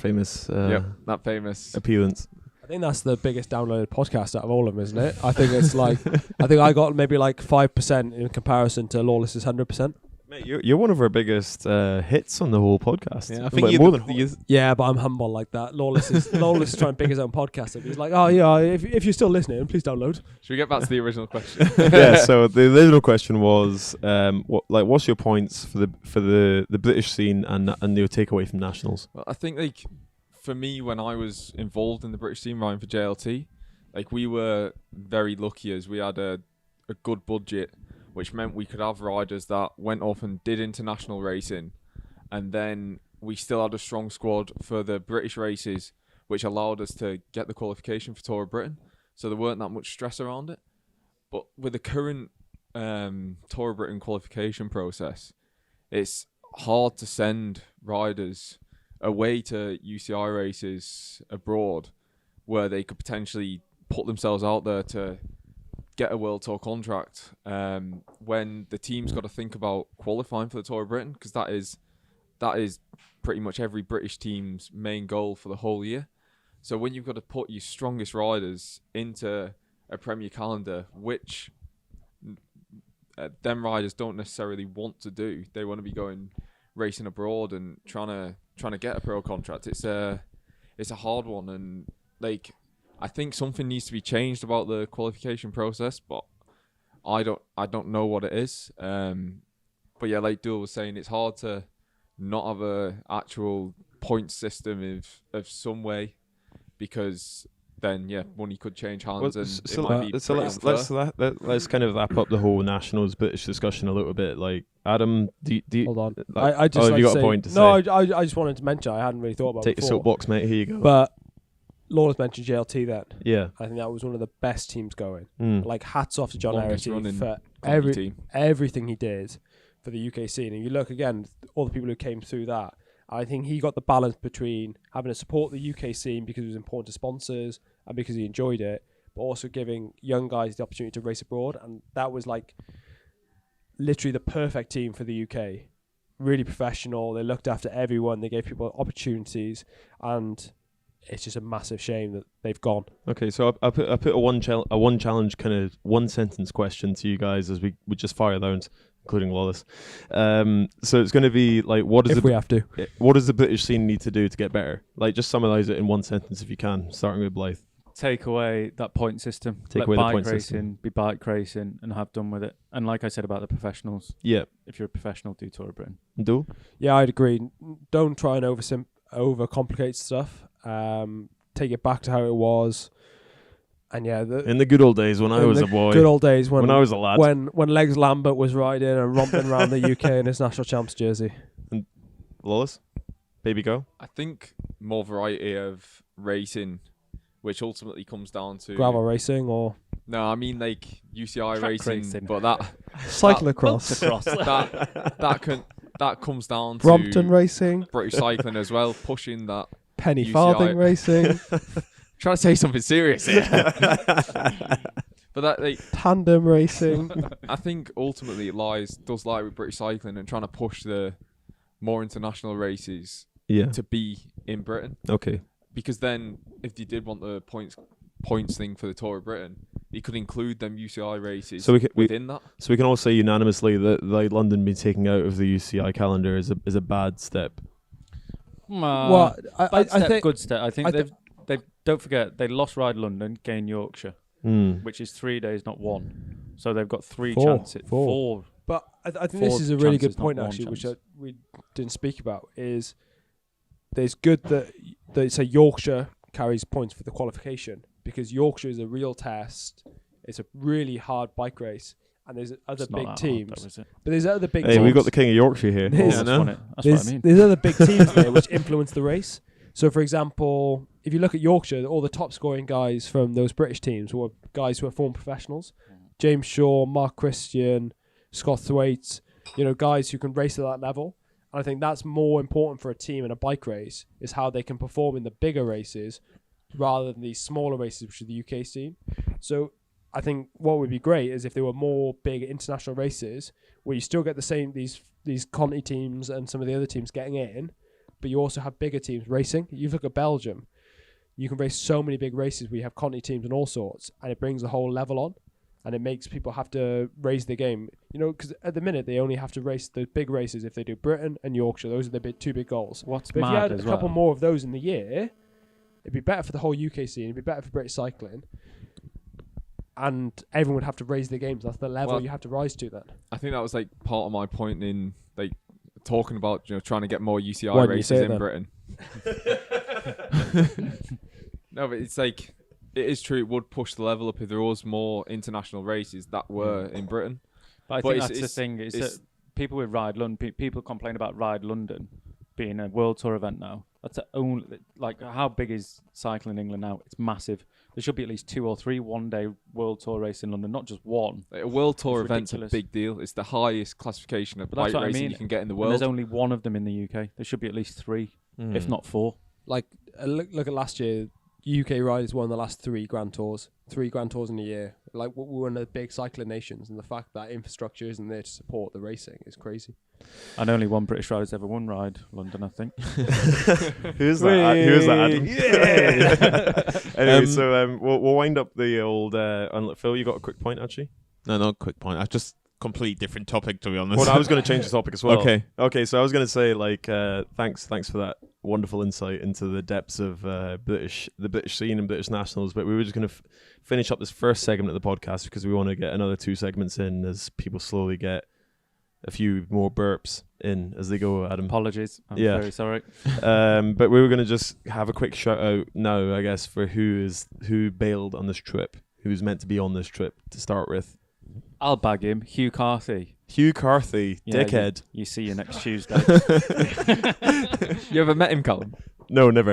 Speaker 4: famous
Speaker 1: appearance.
Speaker 3: I think that's the biggest downloaded podcast out of all of them, isn't it? I think it's like, I think I got maybe like 5% in comparison to Lawless's 100%.
Speaker 1: Mate, you're one of our biggest hits on the whole podcast.
Speaker 2: Yeah, I think
Speaker 1: more than
Speaker 3: Yeah, but I'm humble like that. Lawless is trying to pick his own podcast up. He's like, oh yeah, if you're still listening, please download.
Speaker 4: Should we get back to the original question?
Speaker 1: Yeah. So the original question was, what's your points for the British scene and your takeaway from nationals?
Speaker 4: Well, I think like for me, when I was involved in the British team riding for JLT, like we were very lucky as we had a good budget, which meant we could have riders that went off and did international racing, and then we still had a strong squad for the British races, which allowed us to get the qualification for Tour of Britain. So there weren't that much stress around it. But with the current Tour of Britain qualification process, it's hard to send riders away to UCI races abroad where they could potentially put themselves out there to get a World Tour contract, when the team's got to think about qualifying for the Tour of Britain, because that is pretty much every British team's main goal for the whole year. So when you've got to put your strongest riders into a Premier calendar, which them riders don't necessarily want to do, they want to be going racing abroad and trying to get a pro contract. It's a hard one, and like, I think something needs to be changed about the qualification process, but I don't know what it is. But yeah, like Doull was saying, it's hard to not have a actual point system of some way, because then money could change hands,
Speaker 1: let's kind of wrap up the whole nationals British discussion a little bit. Like, Adam,
Speaker 3: Hold on.
Speaker 1: I just you got a point to say?
Speaker 3: No, I just wanted to mention, I hadn't really thought about it
Speaker 1: Take your
Speaker 3: before.
Speaker 1: soapbox, mate. Here you go.
Speaker 3: But Lawless mentioned JLT then.
Speaker 1: Yeah.
Speaker 3: I think that was one of the best teams going.
Speaker 1: Mm.
Speaker 3: Like, hats off to John
Speaker 4: Longest
Speaker 3: Arity
Speaker 4: running
Speaker 3: for
Speaker 4: team.
Speaker 3: everything he did for the UK scene. And you look again, all the people who came through that, I think he got the balance between having to support the UK scene because it was important to sponsors and because he enjoyed it, but also giving young guys the opportunity to race abroad. And that was like literally the perfect team for the UK. Really professional. They looked after everyone. They gave people opportunities, and it's just a massive shame that they've gone.
Speaker 1: Okay, so I put a one challenge kind of one sentence question to you guys as we just fire round, including Lawless. So it's going to be like, what does the British scene need to do to get better? Like, just summarise it in one sentence if you can, starting with Blythe.
Speaker 5: Take away that point system.
Speaker 1: Take
Speaker 5: Let
Speaker 1: away the
Speaker 5: bike
Speaker 1: point
Speaker 5: racing
Speaker 1: system.
Speaker 5: be bike racing and have done with it. And like I said about the professionals,
Speaker 1: Yeah.
Speaker 5: if you're a professional, do Tour of Britain.
Speaker 1: Doull?
Speaker 3: Yeah, I'd agree. Don't try and overcomplicate stuff. Take it back to how it was. And yeah,
Speaker 1: In the good old days when I was a boy.
Speaker 3: Good old days when
Speaker 1: I was a lad.
Speaker 3: When Legs Lambert was riding and romping around the UK in his national champs jersey.
Speaker 1: Lawless? Baby go?
Speaker 4: I think more variety of racing, which ultimately comes down to
Speaker 3: Gravel racing or
Speaker 4: No, I mean like UCI
Speaker 5: Track
Speaker 4: racing,
Speaker 5: racing.
Speaker 4: but that
Speaker 3: Cyclocross,
Speaker 5: Motocross.
Speaker 4: that comes down to
Speaker 3: Brompton racing,
Speaker 4: British cycling as well, pushing that.
Speaker 3: penny
Speaker 4: UCI.
Speaker 3: farthing racing,
Speaker 4: Trying to say something serious here. But that like,
Speaker 3: tandem racing.
Speaker 4: I think ultimately it does lie with British cycling and trying to push the more international races
Speaker 1: Yeah.
Speaker 4: to be in Britain.
Speaker 1: Okay.
Speaker 4: Because then, if you did want the points thing for the Tour of Britain, you could include them UCI races
Speaker 1: So we
Speaker 4: within that.
Speaker 1: So we can all say unanimously that like London being taken out of the UCI calendar is a bad step.
Speaker 3: Well,
Speaker 5: Bad
Speaker 3: I
Speaker 5: step,
Speaker 3: think
Speaker 5: good step. I think
Speaker 3: I
Speaker 5: they don't forget they lost Ride London, gained Yorkshire,
Speaker 1: Mm.
Speaker 5: which is 3 days, not one. So they've got three
Speaker 3: Four.
Speaker 5: chances.
Speaker 3: Four. But I think this
Speaker 5: Four
Speaker 3: is a really good
Speaker 5: chances, not
Speaker 3: point
Speaker 5: one
Speaker 3: actually, which
Speaker 5: chance.
Speaker 3: we didn't speak about. Is there's good that they say Yorkshire carries points for the qualification because Yorkshire is a real test. It's a really hard bike race, and there's other
Speaker 5: It's not
Speaker 3: big
Speaker 5: that hard,
Speaker 3: teams.
Speaker 5: though, is it?
Speaker 3: But there's other big
Speaker 1: Hey,
Speaker 3: teams.
Speaker 1: we've got the King of Yorkshire here.
Speaker 3: There's-
Speaker 1: Yeah,
Speaker 5: That's,
Speaker 1: no?
Speaker 5: that's
Speaker 3: there's,
Speaker 5: what I mean.
Speaker 3: there's other big teams there which influence the race. So, for example, if you look at Yorkshire, all the top scoring guys from those British teams were guys who are former professionals. James Shaw, Mark Christian, Scott Thwaite, guys who can race at that level. And I think that's more important for a team in a bike race, is how they can perform in the bigger races rather than these smaller races, which are the UK scene. So I think what would be great is if there were more big international races where you still get the same, these Conti teams and some of the other teams getting in, but you also have bigger teams racing. You look at Belgium, you can race so many big races where you have Conti teams and all sorts, and it brings the whole level on, and it makes people have to raise the game. Because at the minute they only have to race the big races if they do Britain and Yorkshire. Those are the two big goals.
Speaker 5: What's
Speaker 3: But if you
Speaker 5: mad
Speaker 3: had
Speaker 5: as
Speaker 3: a couple
Speaker 5: well,
Speaker 3: more of those in the year, it'd be better for the whole UK scene. It'd be better for British cycling. And everyone would have to raise their games. That's the level
Speaker 4: Well,
Speaker 3: you have to rise to then.
Speaker 4: I think that was like part of my point in like talking about trying to get more UCI
Speaker 3: Why didn't you
Speaker 4: races
Speaker 3: say it
Speaker 4: in
Speaker 3: then?
Speaker 4: Britain. No, but it's like it is true. It would push the level up if there was more international races that were in Britain.
Speaker 5: but I
Speaker 4: but
Speaker 5: think
Speaker 4: it's-
Speaker 5: that's the
Speaker 4: it's-
Speaker 5: thing. Is
Speaker 4: it's-
Speaker 5: that people with Ride London, people complain about Ride London being a World Tour event now. That's the only, like, how big is cycling in England now? It's massive. There should be at least 2 or 3 one-day World Tour race in London, not just one.
Speaker 4: Like, a World Tour
Speaker 5: It's
Speaker 4: event's a
Speaker 5: ridiculous.
Speaker 4: big deal. It's the highest classification of
Speaker 5: But that's
Speaker 4: bike
Speaker 5: what I
Speaker 4: racing
Speaker 5: mean.
Speaker 4: you can get in the
Speaker 5: And
Speaker 4: world.
Speaker 5: there's only one of them in the UK. There should be at least 3, if not 4.
Speaker 3: Like, look at last year. UK riders won the last 3 Grand Tours. 3 Grand Tours in a year. Like, we're one of the big cycling nations, and the fact that infrastructure isn't there to support the racing is crazy.
Speaker 5: And only one British rider's ever won Ride London, I think.
Speaker 1: Who's that? Who's that, Adam? Anyway, so we'll wind up the old unlit. Phil, you got a quick point, actually?
Speaker 2: No, not quick point. I just complete different topic, to be honest.
Speaker 1: Well, I was going to change the topic as well.
Speaker 2: Okay.
Speaker 1: So I was going to say, like, thanks for that wonderful insight into the depths of the British scene and British nationals. But we were just going to finish up this first segment of the podcast because we want to get another 2 segments in as people slowly get a few more burps in as they go, Adam.
Speaker 5: Apologies. I'm
Speaker 1: Yeah.
Speaker 5: very sorry.
Speaker 1: But we were going to just have a quick shout out now, I guess, for who bailed on this trip, who's meant to be on this trip to start with.
Speaker 5: I'll bag him. Hugh Carthy.
Speaker 1: Hugh Carthy,
Speaker 5: Yeah,
Speaker 1: dickhead.
Speaker 5: You see you next Tuesday.
Speaker 4: You ever met him, Callum?
Speaker 1: No, never.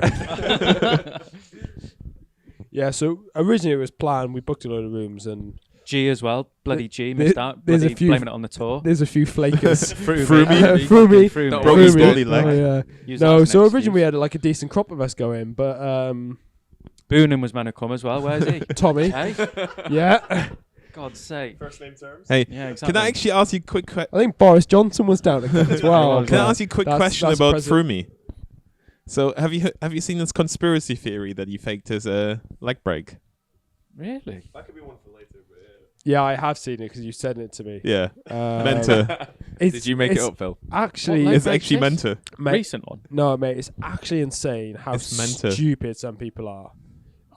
Speaker 3: Yeah, so originally it was planned. We booked a load of rooms, and
Speaker 5: G as well. Bloody G
Speaker 3: There-
Speaker 5: missed out.
Speaker 3: there's a
Speaker 5: Bloody
Speaker 3: few
Speaker 5: blaming it on the tour.
Speaker 3: there's a few flakers.
Speaker 5: Froomey.
Speaker 3: Froomey.
Speaker 5: Froomey.
Speaker 4: Don't
Speaker 1: Broke
Speaker 4: worry.
Speaker 1: his
Speaker 3: Froomey.
Speaker 1: bloody leg.
Speaker 3: Oh, yeah.
Speaker 5: Use
Speaker 3: No,
Speaker 5: that as
Speaker 3: so
Speaker 5: an
Speaker 3: originally we
Speaker 5: excuse.
Speaker 3: had like a decent crop of us going, but
Speaker 5: Boonen was meant to come as well. Where's he?
Speaker 3: Tommy,
Speaker 5: Hey,
Speaker 3: yeah,
Speaker 5: God's sake.
Speaker 1: First name terms.
Speaker 2: Hey,
Speaker 5: Yeah, exactly.
Speaker 2: can I actually ask you a quick question?
Speaker 3: I think Boris Johnson was down to come as well.
Speaker 2: Can I
Speaker 3: but
Speaker 2: ask you a quick
Speaker 3: that's-
Speaker 2: question
Speaker 3: that's
Speaker 2: about
Speaker 3: president-
Speaker 2: Froomey? So have you seen this conspiracy theory that he faked his leg break?
Speaker 5: Really?
Speaker 1: That could be one for later. But
Speaker 3: Yeah, I have seen it because you said it to me.
Speaker 2: Yeah,
Speaker 3: Um,
Speaker 2: meant to.
Speaker 3: it's-
Speaker 4: Did you make it
Speaker 3: it's
Speaker 4: up, Phil?
Speaker 3: Actually,
Speaker 5: What leg
Speaker 2: It's
Speaker 5: break
Speaker 2: actually
Speaker 5: is?
Speaker 2: meant to.
Speaker 3: mate,
Speaker 5: Recent one.
Speaker 3: no, mate, it's actually insane how
Speaker 2: It's meant to.
Speaker 3: stupid some people are.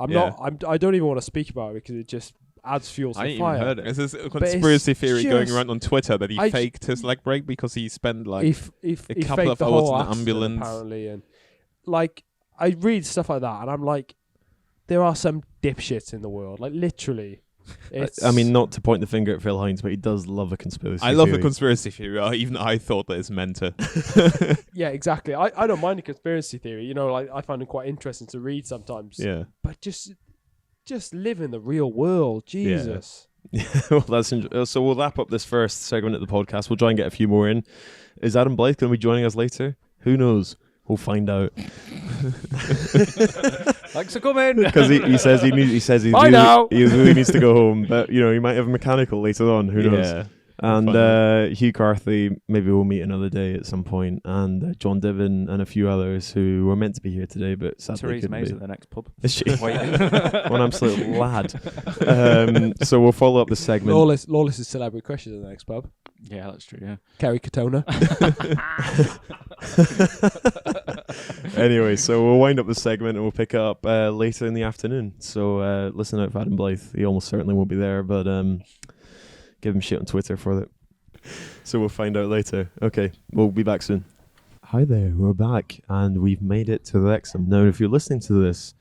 Speaker 2: Yeah.
Speaker 3: I don't even want to speak about it because it just adds fuel to
Speaker 4: I
Speaker 3: the
Speaker 4: ain't even
Speaker 3: fire.
Speaker 4: heard it.
Speaker 2: There's this
Speaker 3: it's
Speaker 2: conspiracy theory going
Speaker 3: just-
Speaker 2: around on Twitter that he
Speaker 3: I j-
Speaker 2: faked his leg break because he spent like
Speaker 3: He
Speaker 2: a
Speaker 3: faked
Speaker 2: couple of
Speaker 3: the
Speaker 2: hours
Speaker 3: whole
Speaker 2: in the
Speaker 3: accident,
Speaker 2: ambulance.
Speaker 3: apparently, and like I read stuff like that, and I'm like, there are some dipshits in the world, like literally. It's,
Speaker 1: I mean, not to point the finger at Phil Hines, but he does love a conspiracy.
Speaker 2: I love a
Speaker 1: theory.
Speaker 2: conspiracy theory. Even I thought that it's meant to.
Speaker 3: yeah, exactly. I don't mind a conspiracy theory. Like I find it quite interesting to read sometimes.
Speaker 2: Yeah.
Speaker 3: But just just live in the real world. Jesus.
Speaker 1: Well, so we'll wrap up this first segment of the podcast. We'll try and get a few more in. Is Adam Blythe going to be joining us later? Who knows? We'll find out.
Speaker 5: Thanks for coming.
Speaker 1: Because he says he really needs to go home, but he might have a mechanical later on. Who knows?
Speaker 2: Yeah.
Speaker 1: And Hugh Carthy, maybe we'll meet another day at some point, and John Diven and a few others who were meant to be here today, but sadly
Speaker 5: Theresa
Speaker 1: couldn't
Speaker 5: May's
Speaker 1: be.
Speaker 5: at the next pub.
Speaker 1: Is she?
Speaker 5: Waiting.
Speaker 1: What an absolute lad. So we'll follow up the segment.
Speaker 3: Lawless is celebrity crushes in the next pub.
Speaker 5: Yeah, that's true. Yeah.
Speaker 3: Kerry Katona.
Speaker 1: Anyway, so we'll wind up the segment and we'll pick it up later in the afternoon. So listen out for Adam Blythe. He almost certainly won't be there, but give him shit on Twitter for it. So we'll find out later. Okay, we'll be back soon. Hi there, we're back and we've made it to Wrexham. Now, if you're listening to this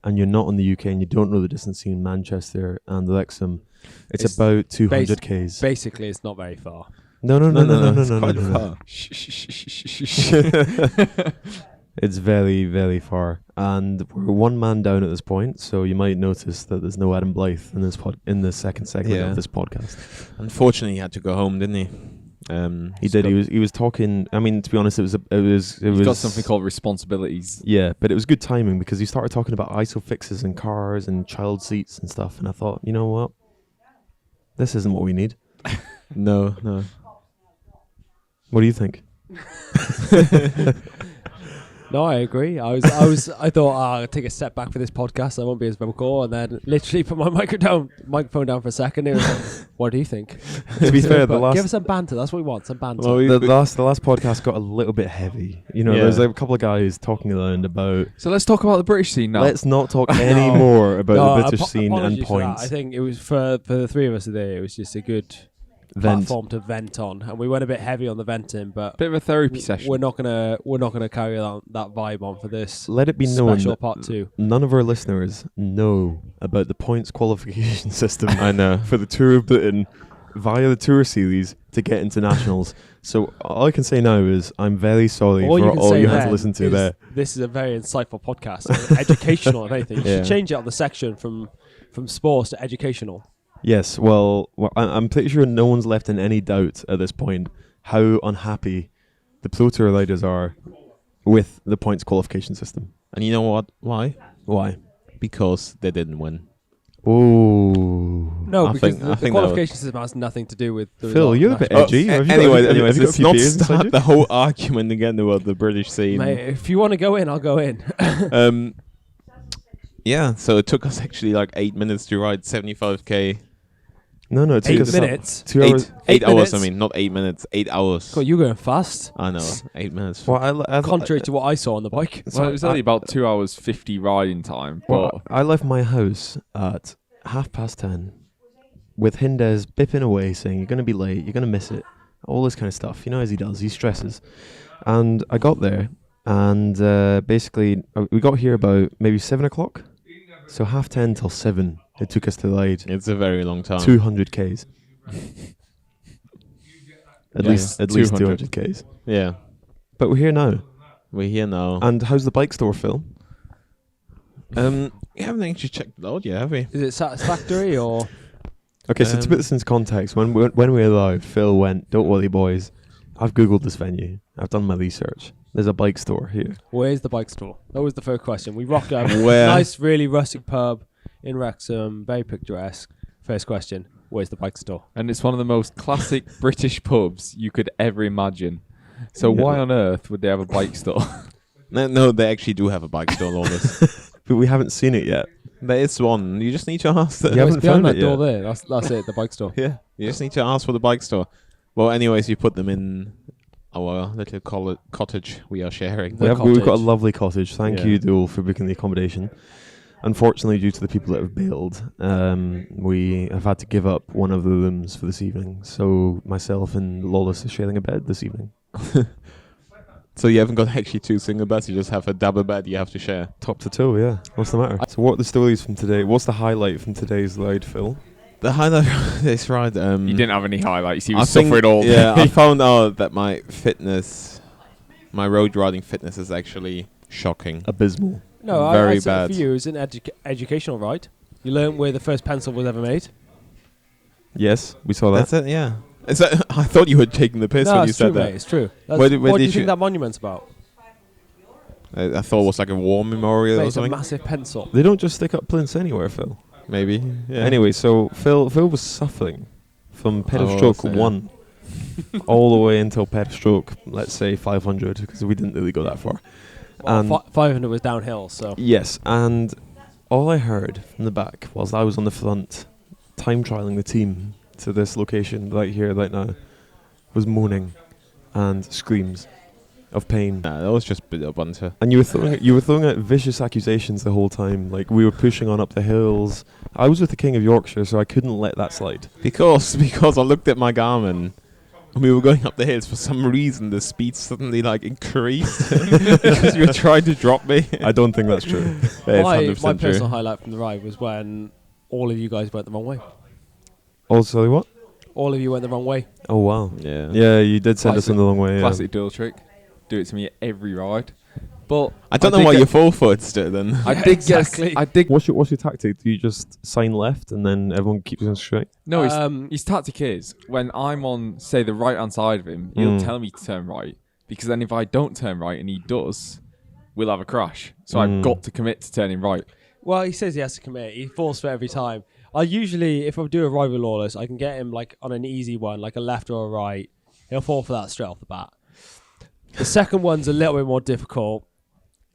Speaker 1: and you're not in the UK and you don't know the distance between Manchester and Wrexham, it's about 200 k's.
Speaker 3: Basically, it's not very far.
Speaker 1: No.
Speaker 2: It's quite far.
Speaker 1: It's very, very far, and we're one man down at this point. So you might notice that there's no Adam Blythe in the second segment of this podcast.
Speaker 2: Unfortunately, he had to go home, didn't he?
Speaker 1: He did. He was talking. I mean, to be honest, it was.
Speaker 4: He's got something called responsibilities.
Speaker 1: Yeah, but it was good timing because he started talking about ISO fixes and cars and child seats and stuff, and I thought, you know what, this isn't what we need.
Speaker 2: No.
Speaker 1: What do you think?
Speaker 3: No, I agree. I thought I'll take a step back for this podcast. I won't be as vocal, and then literally put my microphone down for a second. It was like, what do you think?
Speaker 1: To be fair,
Speaker 3: Give us some banter. That's what we want. Some banter.
Speaker 2: Well,
Speaker 1: the last podcast got a little bit heavy. There's like a couple of guys talking around about.
Speaker 4: So let's talk about the British scene now.
Speaker 1: Let's not talk any more about the British scene and
Speaker 3: apologies for that.
Speaker 1: points.
Speaker 3: I think it was for the three of us today. It was just a good platform to vent on, and we went a bit heavy on the venting, but
Speaker 4: Bit of a therapy session.
Speaker 3: we're not gonna carry that vibe on for this.
Speaker 1: Let it be known
Speaker 3: special
Speaker 1: that
Speaker 3: part 2.
Speaker 1: none of our listeners know about the points qualification system
Speaker 2: I know.
Speaker 1: for the Tour of Britain via the Tour Series to get into nationals. So all I can say now is I'm very sorry
Speaker 3: All
Speaker 1: for
Speaker 3: you can
Speaker 1: all
Speaker 3: say
Speaker 1: you had to
Speaker 3: then
Speaker 1: listen to
Speaker 3: is
Speaker 1: there.
Speaker 3: This is a very insightful podcast, educational if anything. You should change it on the section from sports to educational.
Speaker 1: Yes, well, I'm pretty sure no one's left in any doubt at this point how unhappy the Pro Tour riders are with the points qualification system.
Speaker 2: And you know what? Why?
Speaker 1: Why?
Speaker 2: Because they didn't win.
Speaker 1: Oh.
Speaker 3: No,
Speaker 2: I
Speaker 3: because
Speaker 2: think
Speaker 3: the
Speaker 2: that
Speaker 3: qualification system has nothing to do with the
Speaker 1: Phil,
Speaker 3: result.
Speaker 1: you're a bit
Speaker 3: National-
Speaker 1: edgy. Have you got-
Speaker 2: Anyways,
Speaker 1: have you got a
Speaker 2: let's
Speaker 1: few
Speaker 2: not
Speaker 1: beers inside
Speaker 2: start
Speaker 1: you?
Speaker 2: the whole argument again about the British scene.
Speaker 3: Mate, if you want to go in, I'll go in.
Speaker 2: Yeah, so it took us actually like 8 minutes to ride 75k.
Speaker 1: No, it took
Speaker 3: 8
Speaker 1: us
Speaker 3: minutes.
Speaker 1: 2 hours.
Speaker 2: 8 hours,
Speaker 3: minutes?
Speaker 2: I mean, not 8 minutes, 8 hours.
Speaker 3: God, you're going fast.
Speaker 2: I know, 8 minutes.
Speaker 1: Well,
Speaker 3: Contrary to what I saw on the bike.
Speaker 4: Well, it was only about 2 hours 50 riding time. But
Speaker 1: Well, I left my house at 10:30 with Hindes bipping away saying, you're going to be late, you're going to miss it, all this kind of stuff. As he does, he stresses. And I got there, and basically, we got here about maybe 7 o'clock. So 10:30 till 7, it took us to ride
Speaker 2: It's a very long time.
Speaker 1: 200 Ks. At least
Speaker 2: 200.
Speaker 1: 200 Ks.
Speaker 2: Yeah,
Speaker 1: But we're here now.
Speaker 2: we're here now.
Speaker 1: And how's the bike store, Phil?
Speaker 2: We haven't actually checked it out yet, have we?
Speaker 3: Is it satisfactory or?
Speaker 1: Okay, so to put this into context, when we arrived, Phil went, don't worry, boys. I've Googled this venue. I've done my research. There's a bike store here.
Speaker 3: Where's the bike store? That was the first question. We rocked up.
Speaker 2: Where?
Speaker 3: Nice, really rustic pub in Wrexham. Very picturesque. First question. Where's the bike store?
Speaker 4: and it's one of the most classic British pubs you could ever imagine. So
Speaker 1: Yeah.
Speaker 4: why on earth would they have a bike store?
Speaker 2: No, they actually do have a bike store, Lawless.
Speaker 1: But we haven't seen it yet.
Speaker 2: There is one. You just need to ask them.
Speaker 1: You haven't
Speaker 3: it's behind
Speaker 1: found
Speaker 3: that
Speaker 1: it
Speaker 3: door
Speaker 1: yet.
Speaker 3: there. That's it. The bike store.
Speaker 2: Yeah, you just need to ask for the bike store. Well, anyways, you put them in our little cottage we are sharing.
Speaker 3: The
Speaker 1: We've got a
Speaker 3: cottage.
Speaker 1: lovely cottage. Thank
Speaker 2: Yeah.
Speaker 1: you, Doull, for booking the accommodation. Unfortunately, due to the people that have bailed, we have had to give up one of the rooms for this evening. So myself and Lawless are sharing a bed this evening.
Speaker 2: So you haven't got actually 2 single beds, you just have a double bed you have to share.
Speaker 1: Top to toe, yeah. What's the matter? So what are the stories from today? What's the highlight from today's ride, Phil?
Speaker 2: The highlight of this ride,
Speaker 4: He didn't have any highlights. He
Speaker 2: I
Speaker 4: was
Speaker 2: think-
Speaker 4: suffering all day.
Speaker 2: Yeah, I found out that my road riding fitness is actually shocking.
Speaker 1: Abysmal.
Speaker 3: No,
Speaker 2: Very
Speaker 3: I said
Speaker 2: bad.
Speaker 3: for you, it was an educational ride. You learned where the first pencil was ever made.
Speaker 1: Yes, we saw that.
Speaker 2: That's it. Yeah. Is that? I thought you were taking the piss
Speaker 3: No,
Speaker 2: when you
Speaker 3: it's true,
Speaker 2: said that.
Speaker 3: mate. It's true.
Speaker 2: Where did
Speaker 3: What do you
Speaker 2: you-
Speaker 3: think that monument's about?
Speaker 2: I thought it was like a war memorial
Speaker 3: Mate,
Speaker 2: or
Speaker 3: it's a
Speaker 2: something.
Speaker 3: massive pencil.
Speaker 1: They don't just stick up plinths anywhere, Phil.
Speaker 2: Maybe. Yeah.
Speaker 1: Anyway, so Phil was suffering from pedestroke
Speaker 2: so yeah.
Speaker 1: 1 all the way until pedestroke, let's say 500, because we didn't really go that far.
Speaker 3: Well,
Speaker 1: And
Speaker 3: 500 was downhill, so.
Speaker 1: yes, and all I heard from the back whilst I was on the front, time trialing the team to this location right here, right now, was moaning and screams of pain.
Speaker 2: Nah, that was just a banter.
Speaker 1: And you were throwing out vicious accusations the whole time. Like, we were pushing on up the hills. I was with the King of Yorkshire, so I couldn't let that slide.
Speaker 2: Because I looked at my Garmin and we were going up the hills. For some reason, the speed suddenly like increased because you were trying to drop me.
Speaker 1: I don't think that's true.
Speaker 2: It's
Speaker 3: My
Speaker 2: 100% true.
Speaker 3: personal highlight from the ride was when all of you guys went the wrong way.
Speaker 1: Also, what?
Speaker 3: All of you went the wrong way.
Speaker 1: Oh, wow.
Speaker 2: Yeah.
Speaker 1: Yeah, you did send us
Speaker 4: Classic-
Speaker 1: on the long way. Yeah.
Speaker 4: Classic Doull trick. Do it to me every ride. But
Speaker 2: I don't know
Speaker 4: did
Speaker 2: why
Speaker 4: get-
Speaker 2: you full footed it then.
Speaker 4: I
Speaker 3: Yeah,
Speaker 4: did
Speaker 3: exactly.
Speaker 4: guess. I did.
Speaker 1: What's your tactic? Do you just sign left and then everyone keeps going straight?
Speaker 4: No,
Speaker 3: Um,
Speaker 4: his tactic is when I'm on, say, the right hand side of him, he'll
Speaker 1: Mm.
Speaker 4: tell me to turn right. Because then if I don't turn right and he does, we'll have a crash. So I've
Speaker 1: Mm.
Speaker 4: got to commit to turning right.
Speaker 3: Well, he says he has to commit. He falls for it every time. I usually, if I do a ride with Lawless, I can get him like on an easy one, like a left or a right. He'll fall for that straight off the bat. The second one's a little bit more difficult,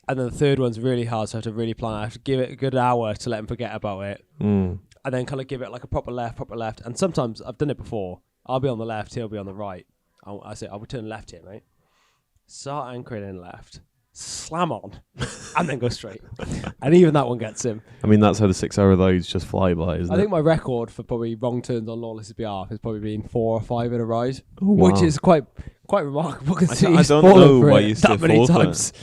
Speaker 3: and then the third one's really hard. So I have to really plan. I have to give it a good hour to let him forget about it, and then kind of give it like a proper left. And sometimes I've done it before. I'll be on the left, he'll be on the right. I say, I'll turn left here, mate. Start anchoring in left, slam on, and then go straight. And even that one gets him.
Speaker 1: I mean, that's how the 6-hour rides just fly by, isn't
Speaker 3: I
Speaker 1: it?
Speaker 3: think my record for probably wrong turns on Lawless's behalf has probably been 4 or 5 in a ride,
Speaker 1: Oh, wow.
Speaker 3: which is quite remarkable.
Speaker 2: I don't know why you still
Speaker 3: that many
Speaker 2: fall for it.
Speaker 3: times.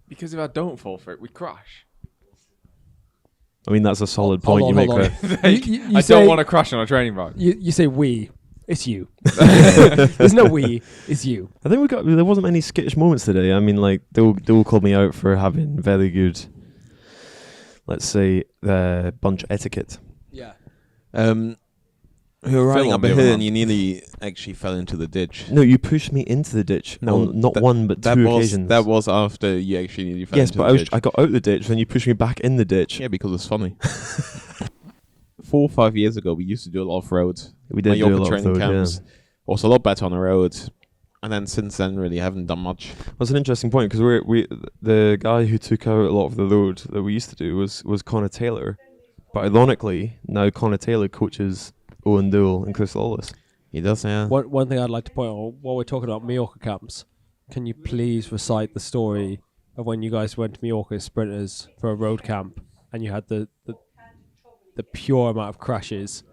Speaker 4: Because if I don't fall for it, we crash.
Speaker 1: I mean, that's a solid
Speaker 3: Hold
Speaker 1: point
Speaker 3: on,
Speaker 1: you make
Speaker 3: hold on.
Speaker 1: there.
Speaker 3: You
Speaker 4: I
Speaker 3: say-
Speaker 4: don't want to crash on a training ride.
Speaker 3: You say we. It's you. There's no we. It's you.
Speaker 1: I think there wasn't many skittish moments today. I mean, like, they'll call me out for having very good, let's say, bunch etiquette.
Speaker 3: Yeah.
Speaker 2: We were riding
Speaker 4: Phil,
Speaker 2: up
Speaker 4: on
Speaker 2: a
Speaker 4: the
Speaker 2: hill
Speaker 4: other
Speaker 2: and you nearly actually fell into the ditch.
Speaker 1: No, you pushed me into the ditch.
Speaker 2: No,
Speaker 1: on not
Speaker 2: that-
Speaker 1: one but two occasions.
Speaker 2: That was after you actually nearly fell
Speaker 1: yes,
Speaker 2: into
Speaker 1: but
Speaker 2: the ditch.
Speaker 1: I got out the ditch, then you pushed me back in the ditch.
Speaker 2: Yeah, because it's funny. 4 or 5 years ago, we used to do a lot of roads.
Speaker 1: We did do a
Speaker 2: Mallorca
Speaker 1: lot of
Speaker 2: training
Speaker 1: those,
Speaker 2: camps. Was a lot better on the road. And then since then, really haven't done much.
Speaker 1: That's an interesting point because the guy who took out a lot of the road that we used to do was Connor Taylor, but ironically now Connor Taylor coaches Owain Doull and Chris Lawless.
Speaker 2: He does, yeah.
Speaker 3: One thing I'd like to point out while we're talking about Mallorca camps, can you please recite the story of when you guys went to Mallorca as sprinters for a road camp and you had the pure amount of crashes,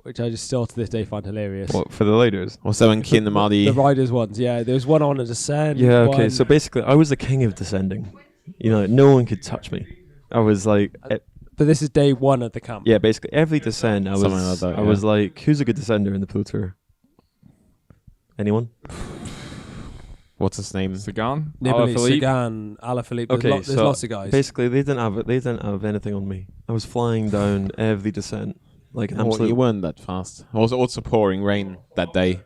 Speaker 3: which I just still to this day find hilarious.
Speaker 1: What, for the leaders?
Speaker 2: Was that when Kian and Marty...
Speaker 3: The riders ones, yeah. There was one on a descent.
Speaker 1: Yeah, okay.
Speaker 3: one-
Speaker 1: So basically, I was the king of descending. You know, no one could touch me. I was like,
Speaker 3: But this is day one of the camp.
Speaker 1: yeah, basically every descent, I
Speaker 2: Something
Speaker 1: was,
Speaker 2: like that,
Speaker 1: I
Speaker 2: yeah.
Speaker 1: was like, who's a good descender in the Pro Tour? Anyone?
Speaker 2: What's his name?
Speaker 4: Sagan?
Speaker 3: Nibali,
Speaker 4: Alaphilippe?
Speaker 3: Sagan, Alaphilippe. There's,
Speaker 1: Okay,
Speaker 3: there's
Speaker 1: so
Speaker 3: lots of guys.
Speaker 1: Basically, they didn't have anything on me. I was flying down every descent like an
Speaker 2: Oh,
Speaker 1: absolute
Speaker 2: you weren't that fast. It was also pouring rain that day.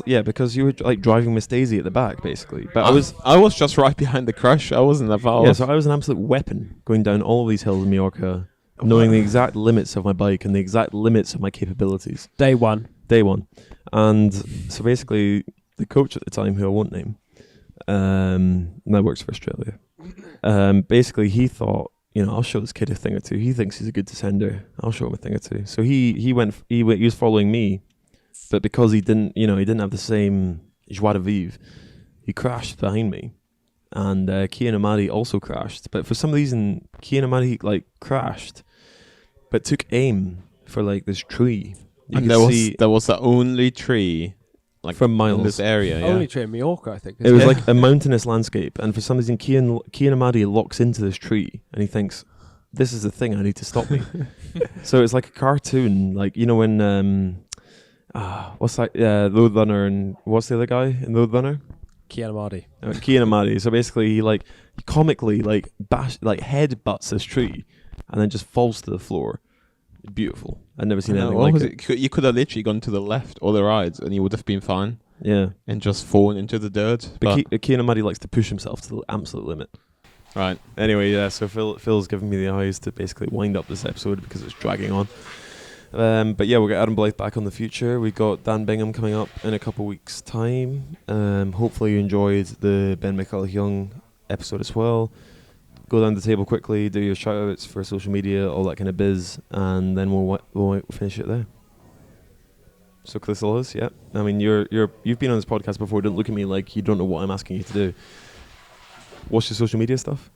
Speaker 1: yeah, because you were like driving Miss Daisy at the back, basically. But
Speaker 2: I was just right behind the crush. I wasn't that far
Speaker 1: yeah,
Speaker 2: off.
Speaker 1: so I was an absolute weapon going down all of these hills in Mallorca, knowing the exact limits of my bike and the exact limits of my capabilities.
Speaker 3: Day one.
Speaker 1: Day one. And so basically, the coach at the time, who I won't name, now works for Australia, basically he thought, you know, I'll show this kid a thing or two. He thinks he's a good descender. I'll show him a thing or two. So he was following me, but because he didn't have the same joie de vivre, he crashed behind me. And Kian Amadi also crashed, but for some reason Kian Amadi like crashed, but took aim for like this tree. You
Speaker 2: and
Speaker 1: could see
Speaker 2: that was the only tree like
Speaker 1: from
Speaker 2: in
Speaker 1: miles.
Speaker 2: this area. Yeah.
Speaker 3: Only train Mallorca, I think.
Speaker 1: It was
Speaker 2: Yeah.
Speaker 1: like a mountainous landscape, and for some reason Kian Amadi locks into this tree, and he thinks, "This is the thing I need to stop me." So it's like a cartoon, like, you know, when what's that? Road Runner, and what's the other guy in Road Runner?
Speaker 3: Kian Amadi.
Speaker 1: Kian Amadi. So basically, he comically head butts this tree, and then just falls to the floor. Beautiful. I've never seen
Speaker 2: I know,
Speaker 1: anything
Speaker 2: what
Speaker 1: like
Speaker 2: was
Speaker 1: it.
Speaker 2: You could have literally gone to the left or the right, and you would have been fine,
Speaker 1: Yeah.
Speaker 2: and just fallen into the dirt.
Speaker 1: But Keane Muddy likes to push himself to the absolute limit.
Speaker 2: Right.
Speaker 1: Anyway, yeah, so Phil's giving me the eyes to basically wind up this episode because it's dragging on. But yeah, we'll get Adam Blythe back on the future. We've got Dan Bingham coming up in a couple weeks' time. Hopefully you enjoyed the Ben McCulloch-Young episode as well. Go down the table quickly, do your shout-outs for social media, all that kind of biz, and then we'll finish it there. So Chris Lawless, yeah. I mean, you've been on this podcast before. Don't look at me like you don't know what I'm asking you to do. What's your social media stuff?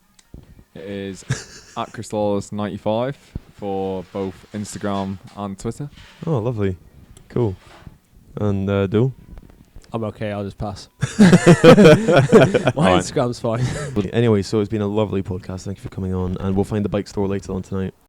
Speaker 4: It is at Chris Lawless 95 for both Instagram and Twitter.
Speaker 1: Oh, lovely. Cool. And Doull?
Speaker 3: I'm okay. I'll just pass.
Speaker 1: Alright.
Speaker 3: My Instagram's fine.
Speaker 1: Anyway, so it's been a lovely podcast. Thank you for coming on, and we'll find the bike store later on tonight.